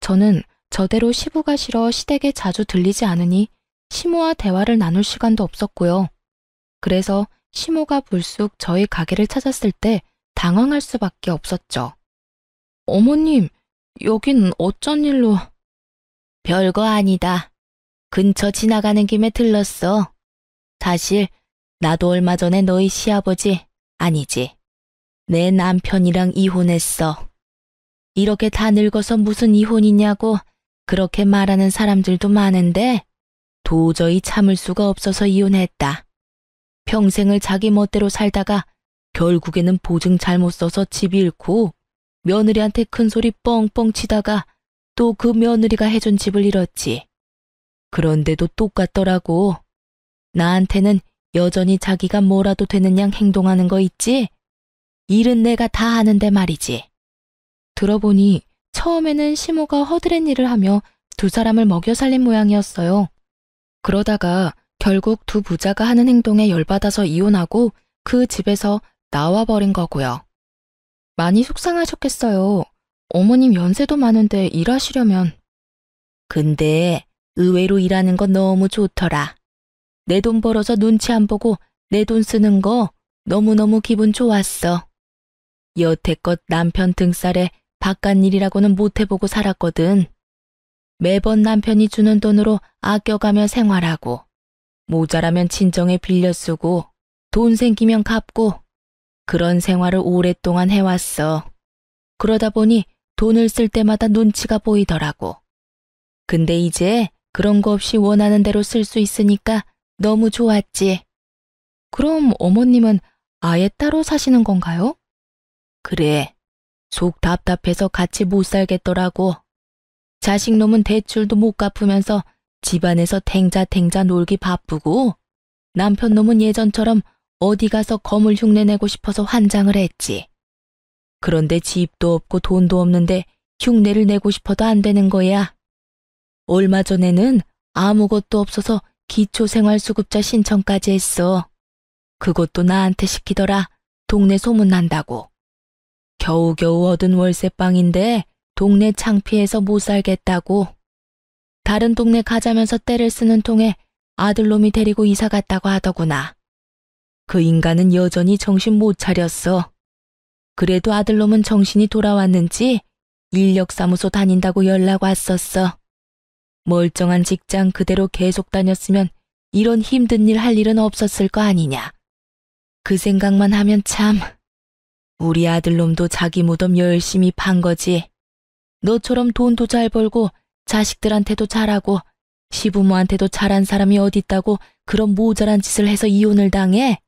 저는 저대로 시부가 싫어 시댁에 자주 들리지 않으니 시모와 대화를 나눌 시간도 없었고요. 그래서 시모가 불쑥 저희 가게를 찾았을 때 당황할 수밖에 없었죠. 어머님, 여긴 어쩐 일로? 별거 아니다. 근처 지나가는 김에 들렀어. 사실 나도 얼마 전에 너희 시아버지, 아니지, 내 남편이랑 이혼했어. 이렇게 다 늙어서 무슨 이혼이냐고 그렇게 말하는 사람들도 많은데 도저히 참을 수가 없어서 이혼했다. 평생을 자기 멋대로 살다가 결국에는 보증 잘못 써서 집 잃고 며느리한테 큰 소리 뻥뻥 치다가 또 그 며느리가 해준 집을 잃었지. 그런데도 똑같더라고. 나한테는 여전히 자기가 뭐라도 되는 양 행동하는 거 있지? 일은 내가 다 하는데 말이지. 들어보니 처음에는 시모가 허드렛 일을 하며 두 사람을 먹여 살린 모양이었어요. 그러다가 결국 두 부자가 하는 행동에 열받아서 이혼하고 그 집에서 나와버린 거고요. 많이 속상하셨겠어요. 어머님 연세도 많은데 일하시려면. 근데 의외로 일하는 건 너무 좋더라. 내 돈 벌어서 눈치 안 보고 내 돈 쓰는 거 너무너무 기분 좋았어. 여태껏 남편 등살에 바깥일이라고는 못 해보고 살았거든. 매번 남편이 주는 돈으로 아껴가며 생활하고 모자라면 친정에 빌려 쓰고 돈 생기면 갚고 그런 생활을 오랫동안 해왔어. 그러다 보니 돈을 쓸 때마다 눈치가 보이더라고. 근데 이제 그런 거 없이 원하는 대로 쓸 수 있으니까 너무 좋았지. 그럼 어머님은 아예 따로 사시는 건가요? 그래. 속 답답해서 같이 못 살겠더라고. 자식놈은 대출도 못 갚으면서 집안에서 탱자탱자 놀기 바쁘고 남편 놈은 예전처럼 어디 가서 거물 흉내 내고 싶어서 환장을 했지. 그런데 집도 없고 돈도 없는데 흉내를 내고 싶어도 안 되는 거야. 얼마 전에는 아무것도 없어서 기초생활수급자 신청까지 했어. 그것도 나한테 시키더라. 동네 소문난다고. 겨우겨우 얻은 월세방인데 동네 창피해서 못 살겠다고. 다른 동네 가자면서 때를 쓰는 통에 아들놈이 데리고 이사 갔다고 하더구나. 그 인간은 여전히 정신 못 차렸어. 그래도 아들놈은 정신이 돌아왔는지 인력사무소 다닌다고 연락 왔었어. 멀쩡한 직장 그대로 계속 다녔으면 이런 힘든 일 할 일은 없었을 거 아니냐. 그 생각만 하면 참, 우리 아들놈도 자기 무덤 열심히 판 거지. 너처럼 돈도 잘 벌고 자식들한테도 잘하고 시부모한테도 잘한 사람이 어딨다고 그런 모자란 짓을 해서 이혼을 당해?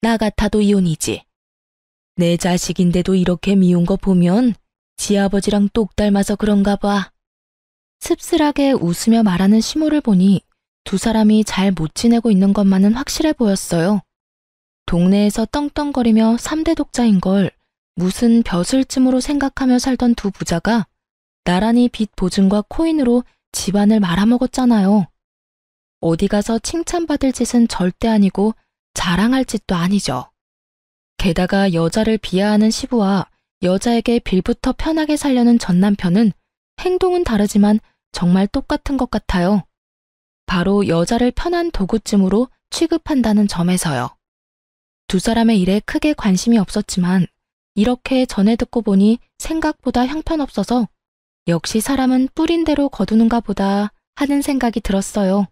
나 같아도 이혼이지. 내 자식인데도 이렇게 미운 거 보면 지 아버지랑 똑 닮아서 그런가 봐. 씁쓸하게 웃으며 말하는 시모를 보니 두 사람이 잘 못 지내고 있는 것만은 확실해 보였어요. 동네에서 떵떵거리며 3대 독자인 걸 무슨 벼슬쯤으로 생각하며 살던 두 부자가 나란히 빚 보증과 코인으로 집안을 말아먹었잖아요. 어디 가서 칭찬받을 짓은 절대 아니고 자랑할 짓도 아니죠. 게다가 여자를 비하하는 시부와 여자에게 빌부터 편하게 살려는 전 남편은 행동은 다르지만 정말 똑같은 것 같아요. 바로 여자를 편한 도구쯤으로 취급한다는 점에서요. 두 사람의 일에 크게 관심이 없었지만 이렇게 전해 듣고 보니 생각보다 형편없어서 역시 사람은 뿌린 대로 거두는가 보다 하는 생각이 들었어요.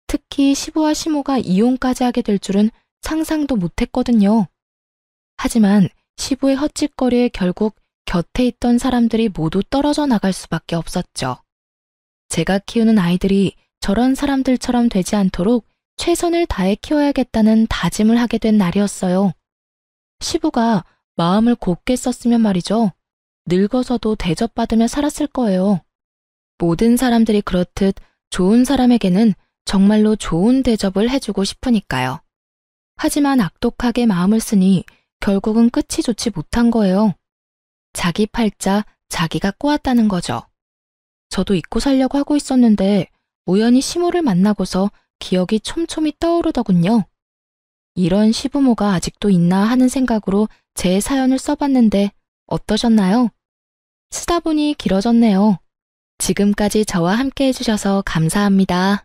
특히 시부와 시모가 이혼까지 하게 될 줄은 상상도 못했거든요. 하지만 시부의 헛짓거리에 결국 곁에 있던 사람들이 모두 떨어져 나갈 수밖에 없었죠. 제가 키우는 아이들이 저런 사람들처럼 되지 않도록 최선을 다해 키워야겠다는 다짐을 하게 된 날이었어요. 시부가 마음을 곱게 썼으면 말이죠. 늙어서도 대접받으며 살았을 거예요. 모든 사람들이 그렇듯 좋은 사람에게는 정말로 좋은 대접을 해주고 싶으니까요. 하지만 악독하게 마음을 쓰니 결국은 끝이 좋지 못한 거예요. 자기 팔자 자기가 꼬았다는 거죠. 저도 잊고 살려고 하고 있었는데 우연히 시모를 만나고서 기억이 촘촘히 떠오르더군요. 이런 시부모가 아직도 있나 하는 생각으로 제 사연을 써봤는데 어떠셨나요? 쓰다 보니 길어졌네요. 지금까지 저와 함께 해주셔서 감사합니다.